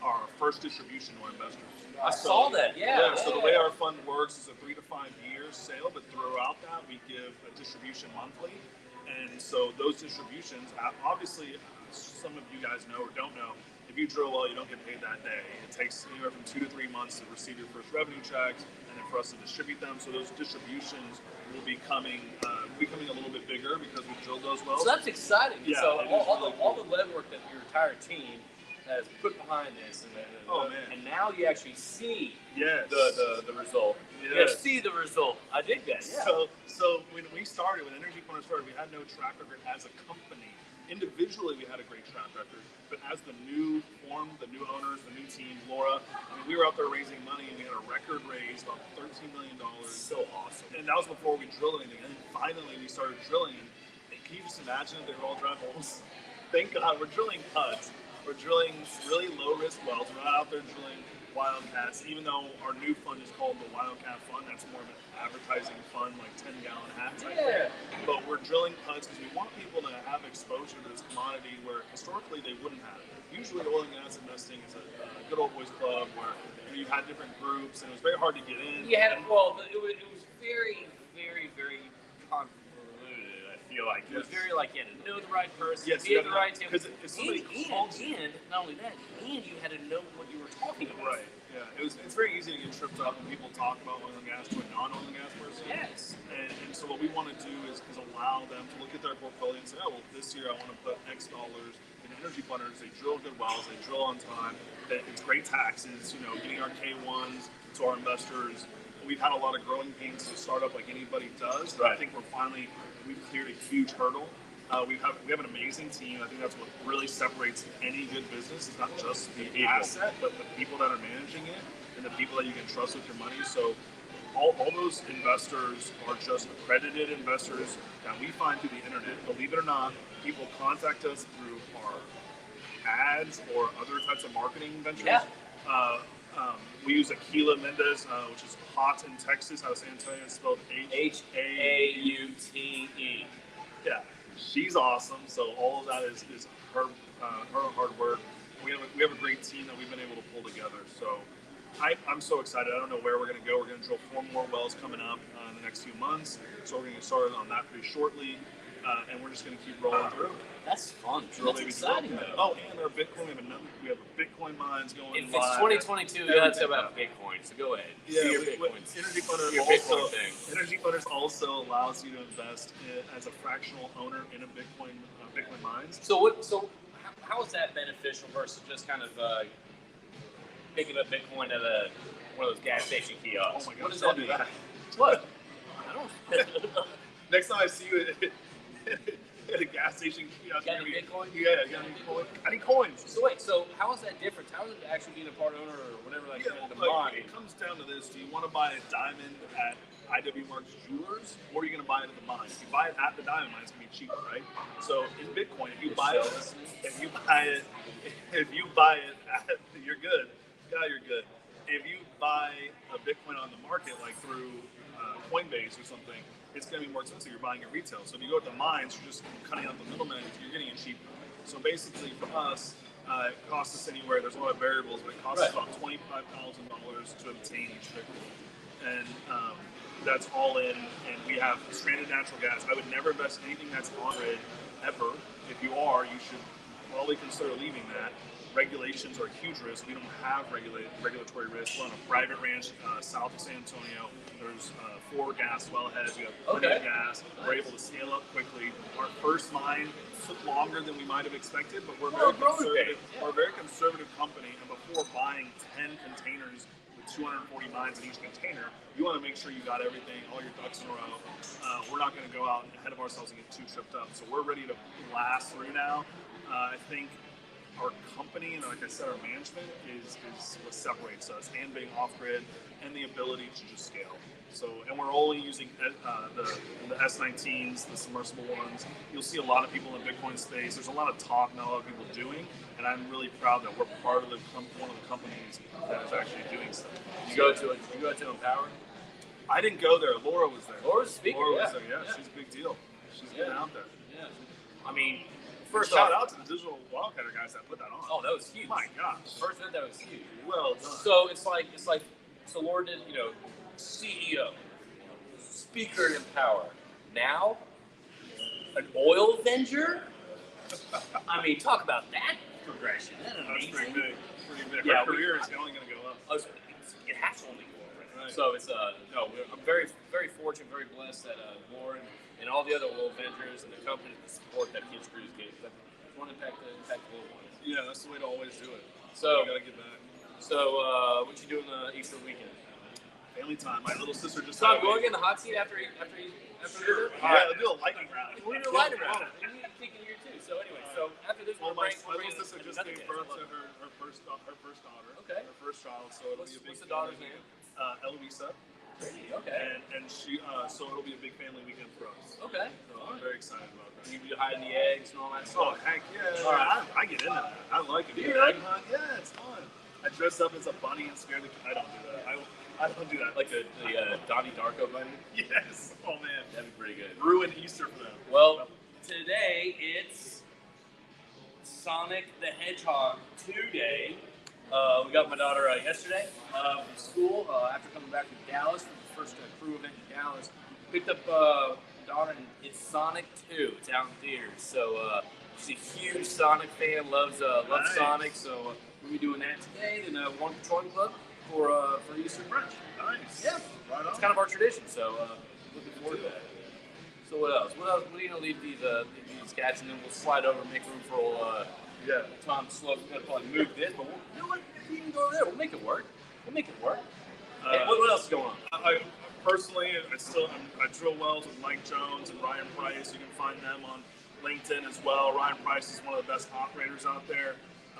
our first distribution to our investors. I saw that, yeah. So the way our fund works is a 3 to 5 year sale, but throughout that we give a distribution monthly. And so those distributions, obviously, some of you guys know or don't know, if you drill well, you don't get paid that day. It takes anywhere from 2 to 3 months to receive your first revenue checks, and then for us to distribute them. So those distributions will be becoming a little bit bigger because we drilled those wells. So that's exciting. Yeah, so it is all the legwork that your entire team has put behind this, and now you actually see the result. Yes. You see the result. I dig that. Yeah. So when we started, when EnergyFunders started, we had no track record as a company. Individually, we had a great track record, but as the new form, the new owners, the new team, Laura, we were out there raising money, and we had a record raise, about $13 million. So awesome. And that was before we drilled anything. And then finally, we started drilling. And can you just imagine if they were all dry holes? Thank God, we're drilling PUDs. We're drilling really low-risk wells. We're not out there drilling wildcats, even though our new fund is called the Wildcat Fund. That's more of an advertising fund, like 10-gallon hat type thing. But we're drilling PUDs because we want people to have exposure to this commodity where historically they wouldn't have. Usually oil and gas investing is a good old boys club where you had different groups and it was very hard to get in. You had, well, it was very, very, very convoluted, I feel like. It was very like you had to know the right person, be the right team. Because if somebody called you. And not only that, and you had to know what you were talking about. Right. Yeah. It's very easy to get tripped up when people talk about oil and gas to a non-oil and gas person. Yes. And so what we want to do is allow them to look at their portfolio and say, oh, well, this year I want to put X dollars in EnergyFunders. They drill good wells. They drill on time. It's great taxes. Getting our K1s to our investors. We've had a lot of growing pains to start up like anybody does. But I think we've cleared a huge hurdle. We have an amazing team. I think that's what really separates any good business. It's not just the asset, but the people that are managing it and the people that you can trust with your money. So all those investors are just accredited investors that we find through the internet. Believe it or not, people contact us through our ads or other types of marketing ventures. Yeah. We use Aquila Mendez, which is hot in Texas out of San Antonio. It's spelled Haute. Yeah, she's awesome. So all of that is her hard work. We have a great team that we've been able to pull together. So I'm so excited. I don't know where we're going to go. We're going to drill 4 more wells coming up in the next few months. So we're going to get started on that pretty shortly. And we're just going to keep rolling through. That's fun. That's exciting, though. Oh, and our Bitcoin, we have Bitcoin mines going It's live. 2022. Let's talk about Bitcoin. So go ahead. Yeah, your Bitcoins. EnergyFunders also allows you to invest as a fractional owner in a Bitcoin mines. So how is that beneficial versus just kind of picking up Bitcoin at one of those gas station kiosks? Oh my God! What does Don't that do mean? that. What? I don't. Next time I see you at a gas station, Got any Bitcoin? Yeah, got any Bitcoin? I need coins. So wait, so how is that different? How is it actually being a part owner or whatever, like the mine? It comes down to this: do you want to buy a diamond at IW Marks Jewelers, or are you going to buy it at the mine? If you buy it at the diamond mine, it's going to be cheaper, right? So in Bitcoin, if you buy it, you're good. Yeah, you're good. If you buy a Bitcoin on the market, like through Coinbase or something, it's going to be more expensive. You're buying it retail. So if you go to the mines, you're just cutting out the middleman. You're getting it cheaper. So basically, for us, it costs us anywhere. There's a lot of variables, but it costs us about $25,000 to obtain each Bitcoin, and that's all in. And we have stranded natural gas. I would never invest in anything that's on grid ever. If you are, you should probably consider leaving that. Regulations are a huge risk. We don't have regulatory risk. We're on a private ranch south of San Antonio. There's 4 gas wellheads. We have plenty of gas. We're able to scale up quickly. Our first mine took longer than we might have expected, but we're very conservative. We're a very conservative company, and before buying 10 containers with 240 mines in each container, you want to make sure you got everything, all your ducks in a row. We're not going to go out ahead of ourselves and get too tripped up. So we're ready to blast through now. I think our company and, like I said, our management is what separates us, and being off-grid and the ability to just scale. So, and we're only using the S19s, the submersible ones. You'll see a lot of people in the Bitcoin space. There's a lot of talk, not a lot of people doing, and I'm really proud that we're part of one of the companies that is actually doing stuff. You go to Empower? I didn't go there. Laura was there. Laura's speaking. Laura was there. Yeah, she's a big deal. She's getting out there. Yeah. I mean, shout out to the digital wildcatter guys that put that on. Oh, that was huge. My gosh. First that was huge. Well done. So it's like so Laura did, CEO, speaker in Empower. Now, an oil venture? I mean, talk about that progression. That's amazing. That's pretty big. Yeah, her career is only going to go up. It has to only go up. Right? So it's I'm very, very fortunate, very blessed that Lauren and all the other oil ventures and the companies that support that Kids Cruise gave. I want to impact the little ones. Yeah, that's the way to always do it. So you gotta get back. So what you doing the Easter weekend? Family time. My little sister just. So I'm going in the hot seat after Sure. Yeah, we'll do a lightning round. We're doing a lightning round. I'm thinking here too. So anyway, so after this, my little sister just gave birth to her first daughter. Okay. Her first child. So it'll be a big. What's the daughter's name? Eloisa. Okay. And she, so it'll be a big family weekend for us. Okay. So I'm very excited about that. You hiding the eggs and all that Oh, stuff? heck yeah. All right. I get into that. I like it. Do you like it? Yeah, it's fun. I dress up as a bunny and scare the kids. I don't do that. I don't do that. Like the Donnie Darko bunny? Yes. Oh, man. That'd be pretty good. Ruin Easter for them. Well, today it's Sonic the Hedgehog 2 day. We got my daughter yesterday from school after coming back from Dallas for the first crew event in Dallas. Picked up daughter, and it's Sonic 2. It's out in theaters. So she's a huge Sonic fan, loves Nice. Sonic. So we'll be doing that today. And one patrolling club for Easter brunch. Nice. Yeah, Right on. it's kind of our tradition. So looking forward to that. So what else? What are you gonna leave these cats, and then we'll slide over and make room for old Tom Slope. We're gonna probably move this, but you know what? We can go there. We'll make it work. Hey, what else is going on? I personally, I drill wells with Mike Jones and Ryan Price. You can find them on LinkedIn as well. Ryan Price is one of the best operators out there.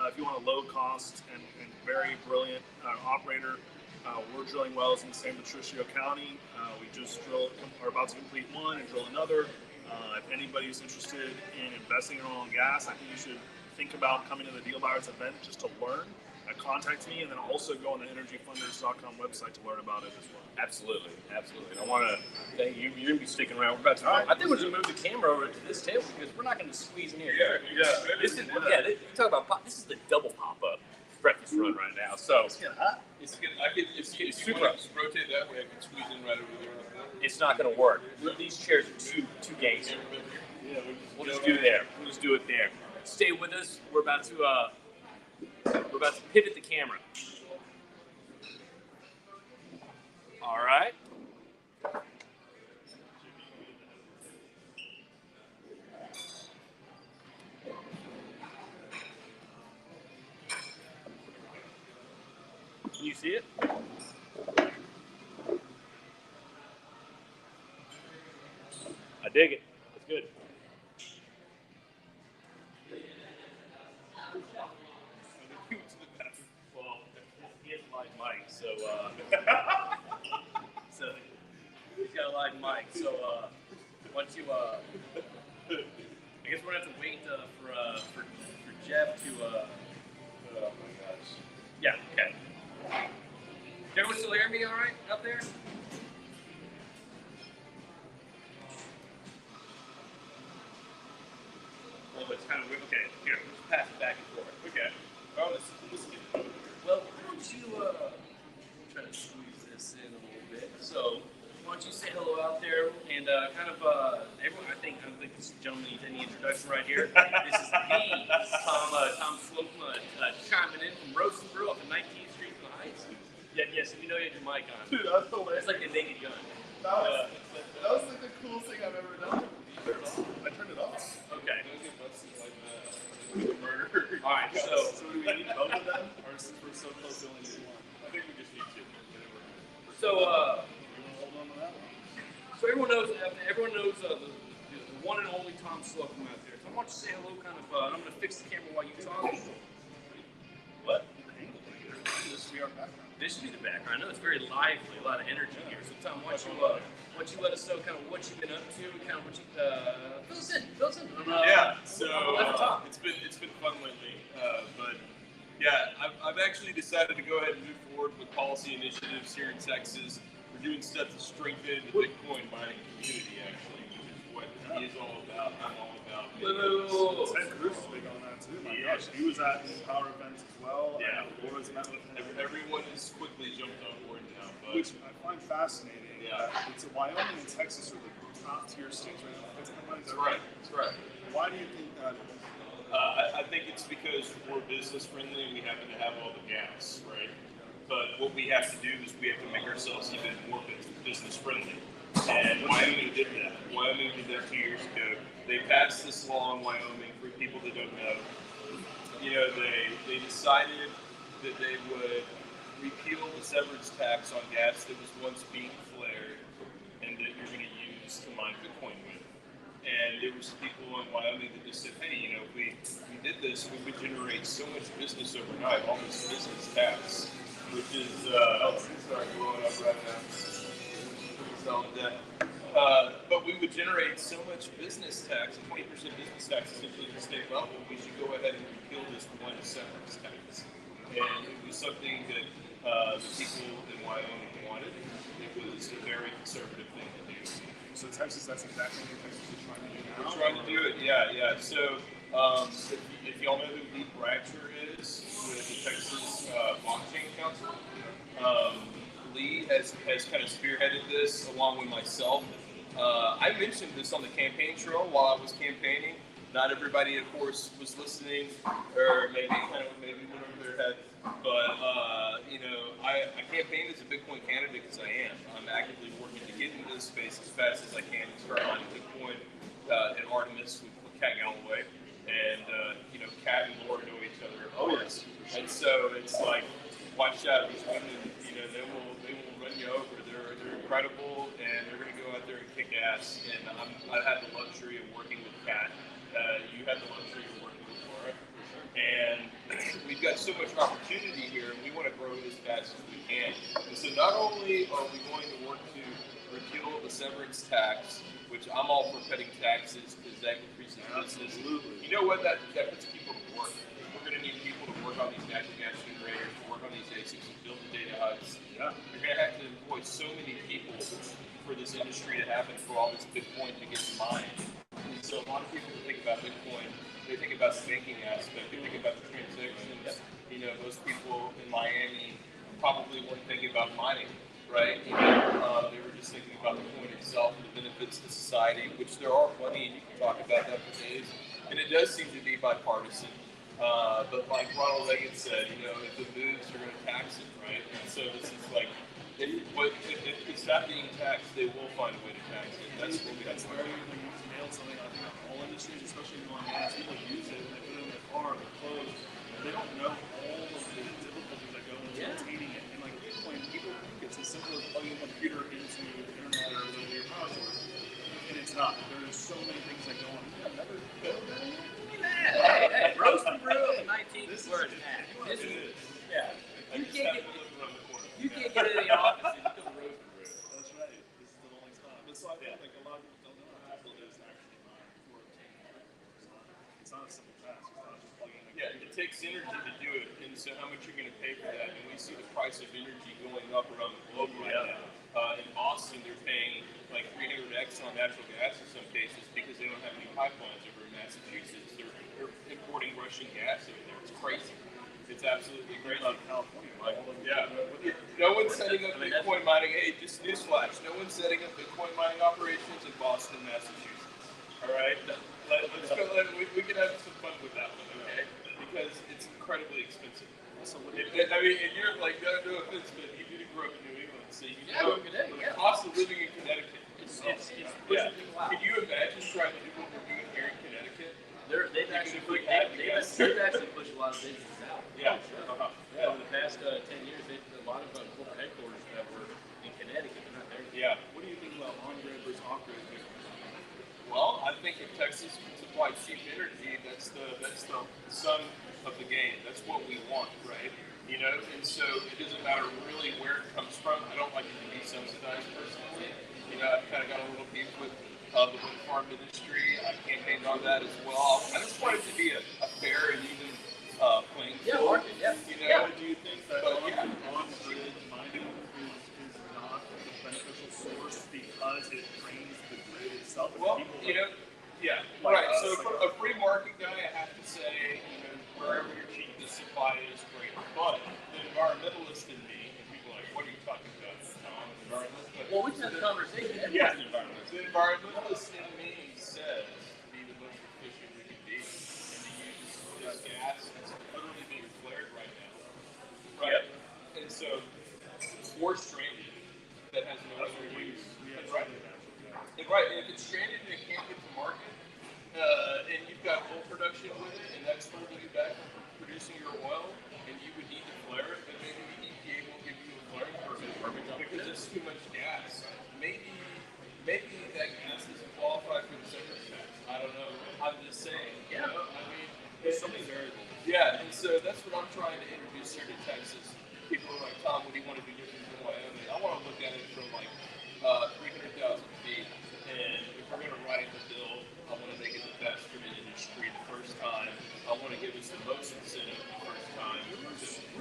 If you want a low cost and very brilliant operator, we're drilling wells in San Patricio County. We just are about to complete one and drill another. If anybody's interested in investing in oil and gas, I think you should think about coming to the Deal Buyers event just to learn. Contact me, and then also go on the EnergyFunders.com website to learn about it as well. Absolutely. I want to thank you. You're going to be sticking around. We're about to. I think we're going to move the camera over to this table because we're not going to squeeze in here. This is you talk about pop. This is the double pop-up breakfast run right now. So It's getting hot. it's super. Rotate that way, I can squeeze in right over there. It's not going to work. These chairs are too gangster. We'll just do there. We'll just do it there. Stay with us. We're about to pivot the camera. All right. Can you see it? I dig it. It's good. Well, he has a live mic, so so he's got a live mic. So once you, I guess we're gonna have to wait for Jeff to. Oh my gosh. Yeah. Okay. Can everyone still hear me? All right, up there. Well, it's kind of weird. Okay, here, let's pass it back and forth. Okay. Oh, this is good. Well, why don't you try to squeeze this in a little bit? So, why don't you say hello out there and kind of everyone? I don't think this gentleman needs any introduction right here. This is the Tom Slocum chiming in from Roast and Brew up in 19th Street in the Heights. Yeah, yes, if you know you had your mic on. Dude, that's hilarious. It's like a naked gun. That was like the coolest thing I've ever done. I turned it off. Okay. Murder. All right. So do we need both of them, or since we're so close, we only need one? I think we just need two. You wanna hold on to that one? So everyone knows the one and only Tom Slocum out there. So I want you to say hello, kind of. I'm going to fix the camera while you talk. What? This should be our background. This should be the background. I know it's very lively, a lot of energy here. So Tom, why don't you let us know kind of what you've been up to, kind of what you fill us in. Yeah, so Tom. it's been fun lately, but yeah, I've actually decided to go ahead and move forward with policy initiatives here in Texas. We're doing stuff to strengthen the Bitcoin mining community, actually, which is what he is all about. I'm all about. Ted Cruz is big on that too. My gosh, he was at Power events as well. Yeah, Laura's met with him. everyone has quickly jumped on board now, but Which I find fascinating. Yeah. It's Wyoming and Texas are the top tier states right now. that's right. That's right. Why do you think that is? I think it's because we're business friendly and we happen to have all the gas, right? But what we have to do is we have to make ourselves even more business friendly. And Wyoming did that. Wyoming did that 2 years ago. They passed this law in Wyoming for people that don't know. You know, they decided that they would repeal the severance tax on gas that was once being flared and that you're going to use to mine Bitcoin with. And there was people in Wyoming that just said, hey, you know, if we did this, we would generate so much business overnight, all this business tax, which is, sorry, blowing up right now. But we would generate so much business tax, 20% business tax essentially at the state level, we should go ahead and repeal this one severance tax. And it was something that the people in Wyoming wanted. It was a very conservative thing to do. So Texas, that's exactly what Texas is trying to do now. We're trying to do it, yeah. So if y'all know who Lee Bratcher is with the Texas Blockchain Council, Lee has kind of spearheaded this along with myself. I mentioned this on the campaign trail while I was campaigning. Not everybody, of course, was listening, or maybe went over their head. But you know, I campaigned as a Bitcoin candidate because I am. I'm actively working to get into this space as fast as I can to start mining Bitcoin and Artemis with Cat Galloway, and you know, Cat and Laura know each other, of course. And so it's like, watch out, these women, you know, they will run you over. They're incredible, and they're going to go out there and kick ass. And I've had the luxury of working with Cat. You had the luxury of working with Laura. And we've got so much opportunity here, and we want to grow it as fast as we can. And so not only are we going to work to repeal the severance tax, which I'm all for cutting taxes because that increases business. You know what? That puts people to work. We're going to need people to work on these natural gas generators, to work on these ASICs, and build the data hubs. Yeah. You're going to have to employ so many people for this industry to happen, for all this Bitcoin to get mined. And so a lot of people think about Bitcoin, they think about the banking aspect, they think about the transactions. You know, most people in Miami probably weren't thinking about mining, right? You know, they were just thinking about the coin itself and the benefits to society, which there are plenty, and you can talk about that for days. And it does seem to be bipartisan. But like Ronald Reagan said, you know, if it moves, you're going to tax it, right? And so this is like, if it's not being taxed, they will find a way to tax it. That's what we have to learn. Nailed something I think all industries, especially in oil and gas, people use it, they put it in their car, their clothes, and they don't know all of the difficulties that go into maintaining it. And like Bitcoin, people think it's as simple as plugging a computer into the internet or your power source, and it's not. There's so many things that go on. I've never Hey, roast and brew on the 19th is where it's at. This is, yeah. You can't get it in the office and you come roast and brew. That's right. This is the only spot. But so I think like a lot of people don't know how difficult it is to actually mine for it's not a simple task. It's not just plugging in. Yeah, it takes energy to do it, and so how much you're going to pay for that? And we see the price of energy going up around the globe right now. In Boston, they're paying like 300x on natural gas in some cases because they don't have any pipelines over in Massachusetts. They're importing Russian gas over there. It's crazy. It's absolutely crazy. California, Yeah. No one's setting up Bitcoin mining. Hey, just newsflash. No one's setting up Bitcoin mining operations in Boston, Massachusetts. All right? Let's go. We can have some fun with that one, okay? Because it's incredibly expensive. I mean, and you're like, no offense, but you didn't grow up in New England, so you know the cost of living in Connecticut. It's pushing people out. Can you imagine trying to do what we're doing here in Connecticut? They've actually pushed a lot of businesses out. Yeah. Over the past 10 years, a lot of corporate headquarters that were in Connecticut, they're not there. Yeah. What do you think about on-grid versus off-grid? Well, I think if Texas can supply cheap energy, that's the sun of the game. That's what we want, right? You know, and so it doesn't matter really where it comes from. I don't like it to be subsidized personally. You know, I've kind of got a little beef with the wind farm industry. I campaigned on that as well. I just want it to be a fair and even playing field. You know, Do you think that on-grid mining is not a beneficial source because it drains the grid itself? Well, you know, yeah, right. So for a free market guy, I have to say, you know, wherever your cheapest supply is great. But the environmentalist in me, and people are like, what are you talking about, Tom? Environmentalist? Well, we've had a conversation. Yeah, the environmentalist in me says to be the most efficient we can be, and to use this gas that's literally being flared right now. Right? And so, or stranded, that has no other use. Right? And right, and if it's stranded and it can't get to market, and you've got oil production with it, and that's holding you back from producing your oil, and you would need to flare it, then maybe the EPA will give you a flaring permit because it's too much gas. Maybe that gas doesn't qualify for the severance tax. I don't know. I'm just saying. Yeah. You know? I mean, There's so many variables. yeah, and so that's what I'm trying to introduce here to Texas. People are like, Tom, what do you want to do different than Wyoming? I want to look at it from like 300,000 feet. And if we're going to write the bill, I want to make it the best for the industry the first time. I want to give us the most incentive the first time.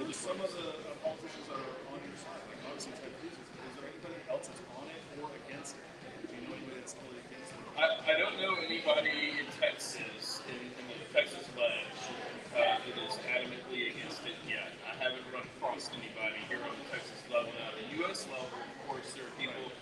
Who are some of the politicians that are on your side? Like obviously Ted Cruz. Is there anybody else that's on it or against it? Do you know anybody that's totally against it? I don't know anybody in Texas, in the Texas ledge, that is adamantly against it yet. I haven't run across anybody here on the Texas level. Now, the U.S. level, of course, there are people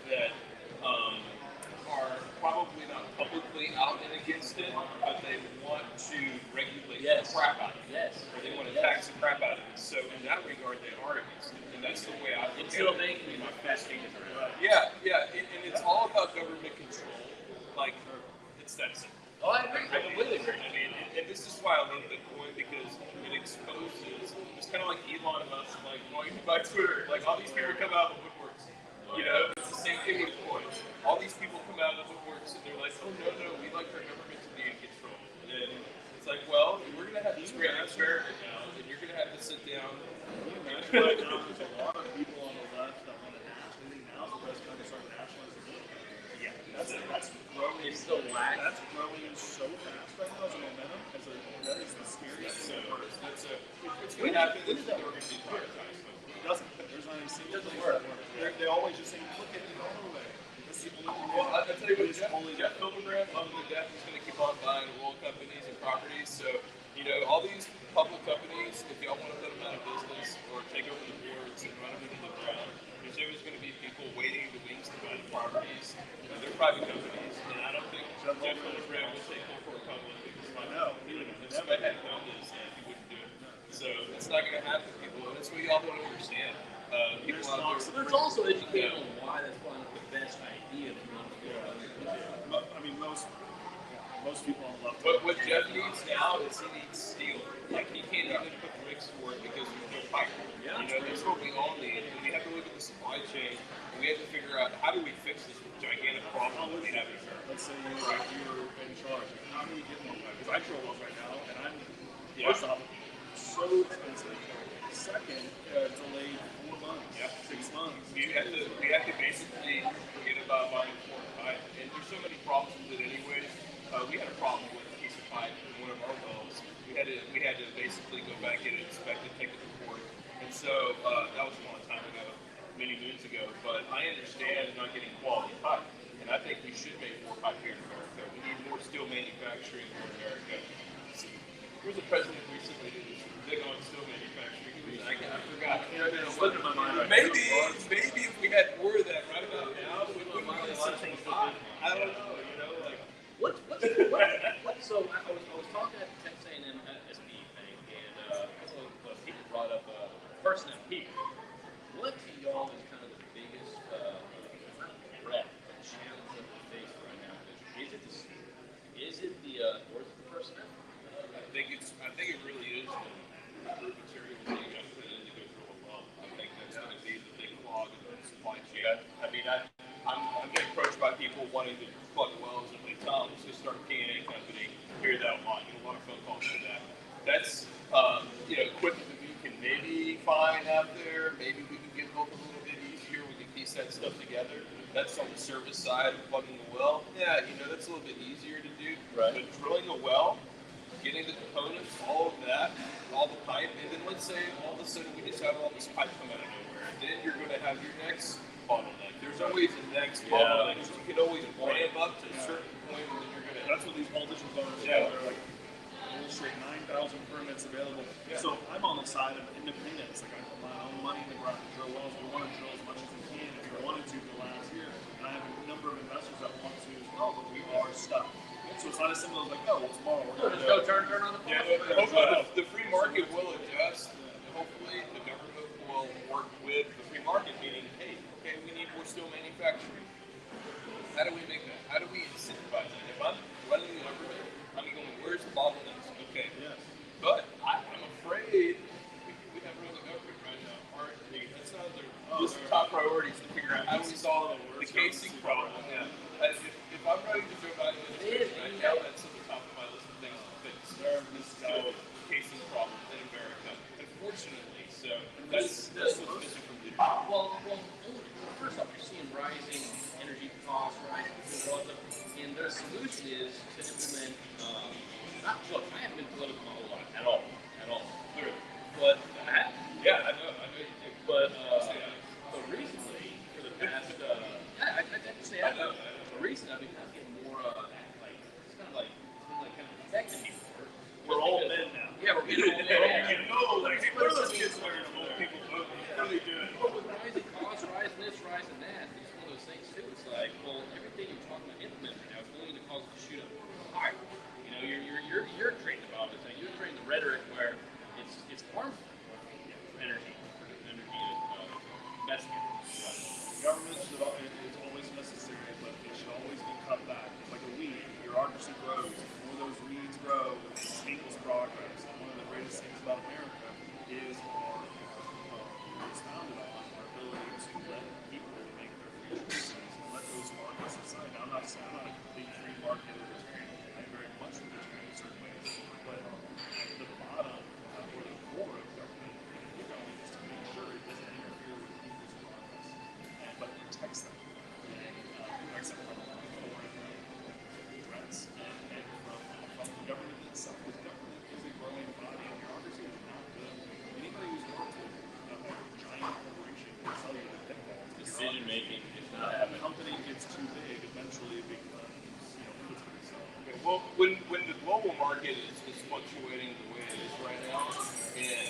that are probably not publicly out and against it, but they want to regulate the crap out of it. Or they want to tax the crap out of it. So in that regard, they are against it. And that's the way I look at it. They can be my best fingers around. Yeah, and it's all about government control. Like, it's that simple. Oh, I agree. I completely agree. I mean, and this is why I love Bitcoin, because it exposes, it's kind of like Elon Musk, like, wanting to buy Twitter. Like, all these people come out of the woodworks. You know, it's the same thing with coins. All these people come out of the woodworks and they're like, oh, no, we like our government to be in control. And it's like, well, we're going to have this great experiment now, and you're going to have to sit down. There's a lot of people on the left that want to nationally. Now's the best time to start nationalizing. Yeah, That's growing. It's still lag. That's growing so fast right now as a momentum. That is the scariest thing. It's going to happen. They're going to be prioritized. It doesn't. There's not even single thing. They always just say, look at it all the way. Well, I'll tell you what, Jeff Hildebrand, loving to death, is going to keep on buying oil companies and properties. So, you know, all these public companies, if y'all want to put them out of business or take over the boards and run them into the ground, there's always going to be people waiting in the wings to buy the properties. You know, they're private companies, and I don't think Jeff Hildebrand will take them for a public because if somebody had done this, he wouldn't do it. So it's not going to happen, people, and that's what y'all don't understand. People out there. But it's also educating on why that's probably not the best idea. I mean, most people on the left. What Jeff needs now is he needs steel. Like, he can't even put bricks for it because there's no pipe. You know, that's what we all need. And we have to look at the supply chain, and we have to figure out how do we fix this gigantic problem that we have in America. let's say you're in charge. How do you get more pipe? Because I drill wells right now, and I'm first off so expensive. Second, delayed 4 months, 6 months. We have to basically forget about buying foreign pipe, and there's so many problems with it anyway. We had a problem with a piece of pipe in one of our wells. We had to basically go back and inspect it, take it to court, and so that was a long time ago, many moons ago. But I understand not getting quality pipe, and I think we should make more pipe here in America. We need more steel manufacturing in America. There was a president recently who was big on steel manufacturing. I forgot. Slipping my mind right Maybe if we had more of that right about now, we wouldn't be such a hot. I don't know. So I was talking at the Texas A&M SPE thing, and a couple of people brought up person and people. What to y'all is kind of the biggest threat, challenge that we face right now? Is it the personnel? I think it really is the crude material that you got to put in to go through a well. I think that's going to be the big clog in the supply chain. I mean, I'm getting approached by people wanting to plug wells and like, Tom, let's just start a P&A company. Hear that a lot. Get a lot of phone calls for that. That's equipment that we can maybe find out there. Maybe we can get both a little bit easier. We can piece that stuff together. That's on the service side of plugging the well. Yeah, that's a little bit easier to do. Right. But drilling a well, getting the components, all of that, all the pipe, and then let's say all of a sudden we just have all this pipe come out of nowhere. Then you're going to have your next bottleneck. There's always a next bottleneck. You can always ramp up to a certain point, and then you're going to. That's what these voltage components are. They're like, bullshit, 9,000 permits available. Yeah. So I'm on the side of independence. Like, I put my own money in the ground to drill wells. We want to drill as much as we can if we wanted to for the last year. And I have a number of investors that want to as well, but we are stuck. So it's not as simple as like, oh, well, tomorrow we're going to go turn on the phone. Yeah, hopefully the free market will adjust. Hopefully the government will work with the free market, meaning, hey, okay, we need more steel manufacturing. How do we make that? How do we incentivize it? If I'm running the government, I'm going, where's the bottlenecks? Okay. Yes. But I'm afraid we have running the government right now. That's not their top priorities to figure out how do we solve the casing problem. Yeah. If I'm running the Joe Biden administration right now, that's at the top of my list of things to fix. Still casing problem in America, unfortunately. So that's what's missing from the. Well, first off, you're seeing rising energy costs, rising fuel costs, and their solution is to implement. Look, I haven't been political a whole lot at all, clearly. But I have. Yeah, I know you do. But recently, for the past, I say I know. But recently, I've been kind of getting more it's kind of like affecting me more. We're old men now. Yeah, we're getting old men. What are those kids learning from old people voting? What are they doing? But with rising costs, rising this, rising that, it's one of those things too. It's like, well, everything you're talking about implementing right now is going to cause it to shoot up higher. You're trained about it. You're trained the rhetoric where it's harmful for energy investment. Government is always necessary, but it should always be cut back. It's like a weed. Bureaucracy grows. The more those weeds grow, it equals progress. And one of the greatest things about America is it's founded on our ability to let people make their free choices and let those markets decide. Now, I'm not a complete free market libertarian. I'm very much libertarian in certain ways. But the bottom or the core of government is to make sure it doesn't interfere with people's progress, but protects them. And protects them from foreign threats and from the government itself. Because government is a growing body of bureaucracy. It's not good. Anybody who's worked with a giant corporation can tell you that pitfalls. Decision making is If not a happening. company gets too big, eventually it becomes, Okay, well, when the global market is fluctuating the way it is right now, and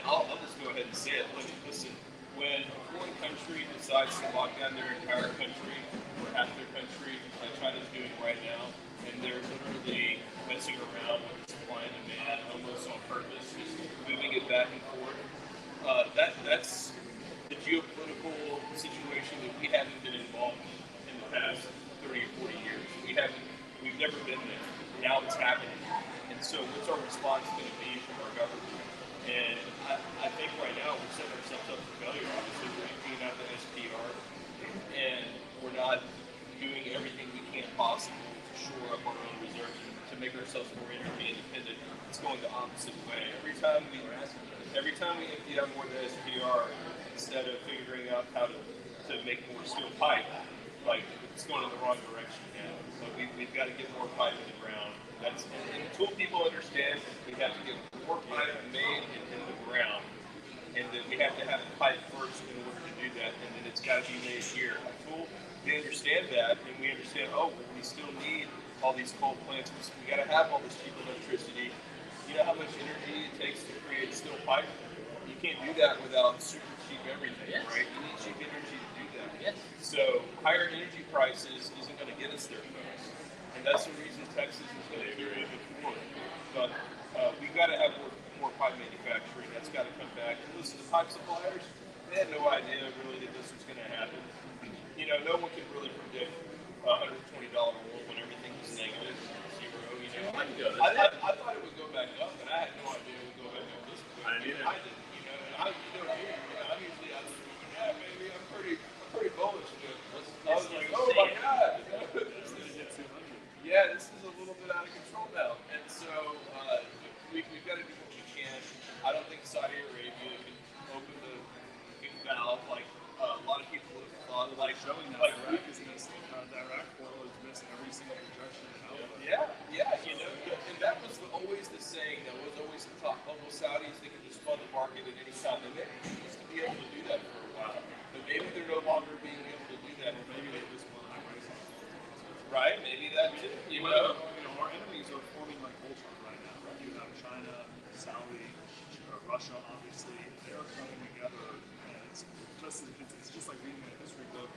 I'll just go ahead and say it. Listen, when a foreign country decides to lock down their entire country or half their country, like China's doing right now, and they're literally messing around with supply and demand almost on purpose, just moving it back and forth. That's the geopolitical situation that we haven't been involved in the past 30 or 40 years. We've never been there. Now it's happening. And so what's our response going to be from our government? And I think right now we're setting ourselves up for failure. Obviously, we're being out the SPR, and we're not doing possible to shore up our own reserves to make ourselves more energy independent. It's going the opposite way. Every time we empty out more than SPR, instead of figuring out how to make more steel pipe, like it's going in the wrong direction now. So we've got to get more pipe in the ground. And until people understand we have to get more pipe made in the ground, and that we have to have the pipe first in order to do that, and then it's got to be made here. Until we understand that, and we understand, we still need all these coal plants. We got to have all this cheap electricity. You know how much energy it takes to create steel pipe? You can't do that without super cheap everything, right? You need cheap energy to do that. Yes. So higher energy prices isn't going to get us there, folks. And that's the reason Texas is going to do it before. But we've got to have more pipe manufacturing. That's got to come back. And listen, the pipe suppliers, they had no idea really that this was going to happen. You know, no one could really predict $120 oil when everything was negative, zero. You know, I thought it would go back up, and I had no idea it would go back up this quick. I didn't. You know, and I'm usually maybe I'm pretty bullish. I was like, oh my God, this is a little bit out of control now, and so we've got to do what we can. I don't think Saudi Arabia can open the valve like a lot of people would have thought. Like showing that Iraq is missing. Iraq oil is missing every single projection. Yeah, you know, and that was always the saying. That was always the talk. Oh, well, Saudis, they can just flood the market at any time. And they used to be able to do that for a while, but maybe they're no longer being able to do that. Or maybe they just want to raise it. Right? Maybe that too. You know, our enemies are forming like Voltron right now. Right? You have China, Saudi, Russia, obviously. They're coming together, and it's just like reading a history book.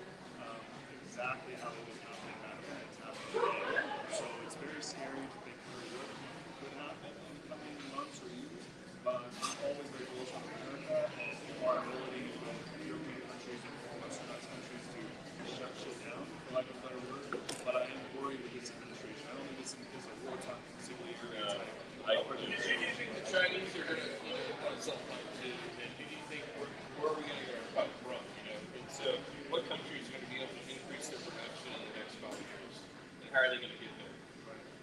Exactly how it was happening back then. It's happening today. So it's very scary to think what could happen in the coming months or years. But I'm always very bullish on America and our ability with European countries and Westernized countries to shut shit down, for lack of a better word. But I am worried with this administration. I don't think this is a wartime concealing area. The Chinese are going to want something too. And do you think where are we going to get our pipe from? You know, and so what country is going to be able to increase their production in the next 5 years? And how are they going to get there?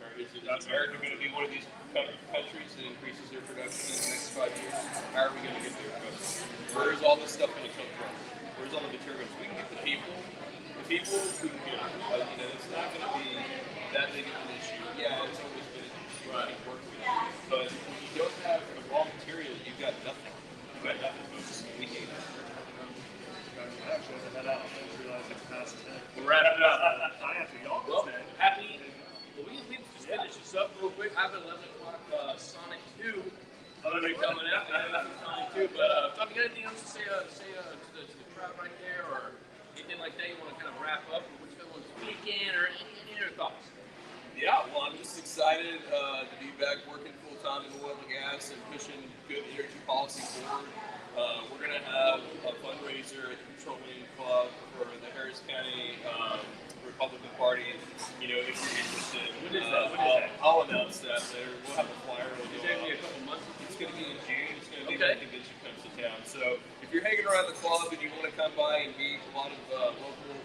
Or is America going to be one of these countries that increases their production in the next 5 years? How are we going to get there? Where is all this stuff going to come from? Where's all the materials? We can get the people. The people we can get. You know, it's not going to be that big of an issue. Yeah, it's always been an issue. I can work with it. But when you don't have the raw material, you've got nothing. You've got nothing, folks. We hate it. Actually, I had out. I didn't realize it's past 10. We're wrapping up. I have to go. Well, we can just finish this up real quick. I have an 11 o'clock Sonic 2 coming out. Sonic 2. But Tom, you got anything else to say to the crowd right there, or anything like that you want to kind of wrap up? Or what you want this weekend, or any other thoughts? Yeah, well, I'm just excited to be back working full-time in oil and gas and pushing good energy policy forward. We're going to have a fundraiser at the Petroleum Club for the Harris County Republican Party. You know, if you're interested, I'll announce that later. We'll have a flyer. Is that going to be a couple months? It's going to be in June. It's going to be when the convention comes to town. So if you're hanging around the club and you want to come by and meet a lot of local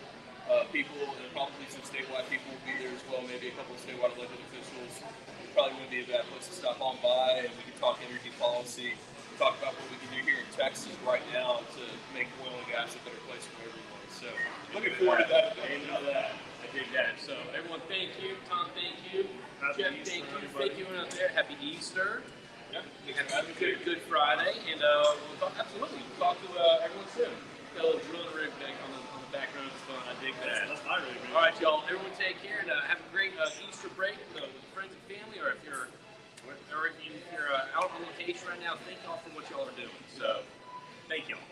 people, and probably some statewide people will be there as well, maybe a couple of statewide elected officials. It probably wouldn't be a bad place to stop on by, and we can talk energy policy, talk about what we can do here in Texas right now to make oil and gas a better place for everyone. So looking forward to that. I dig that. So everyone, thank you. Tom, thank you. Jeff, thank you. Thank you out there. Happy Easter. Yeah. Have a good Friday, and we'll talk. Absolutely, we'll talk to everyone soon. Got a little drilling rig back on the background. It's fun. I dig that. That's my rig. All right, y'all. Everyone, take care and have a great Easter break with friends and family, or if you're out on location right now, thank y'all for what y'all are doing. So, thank y'all.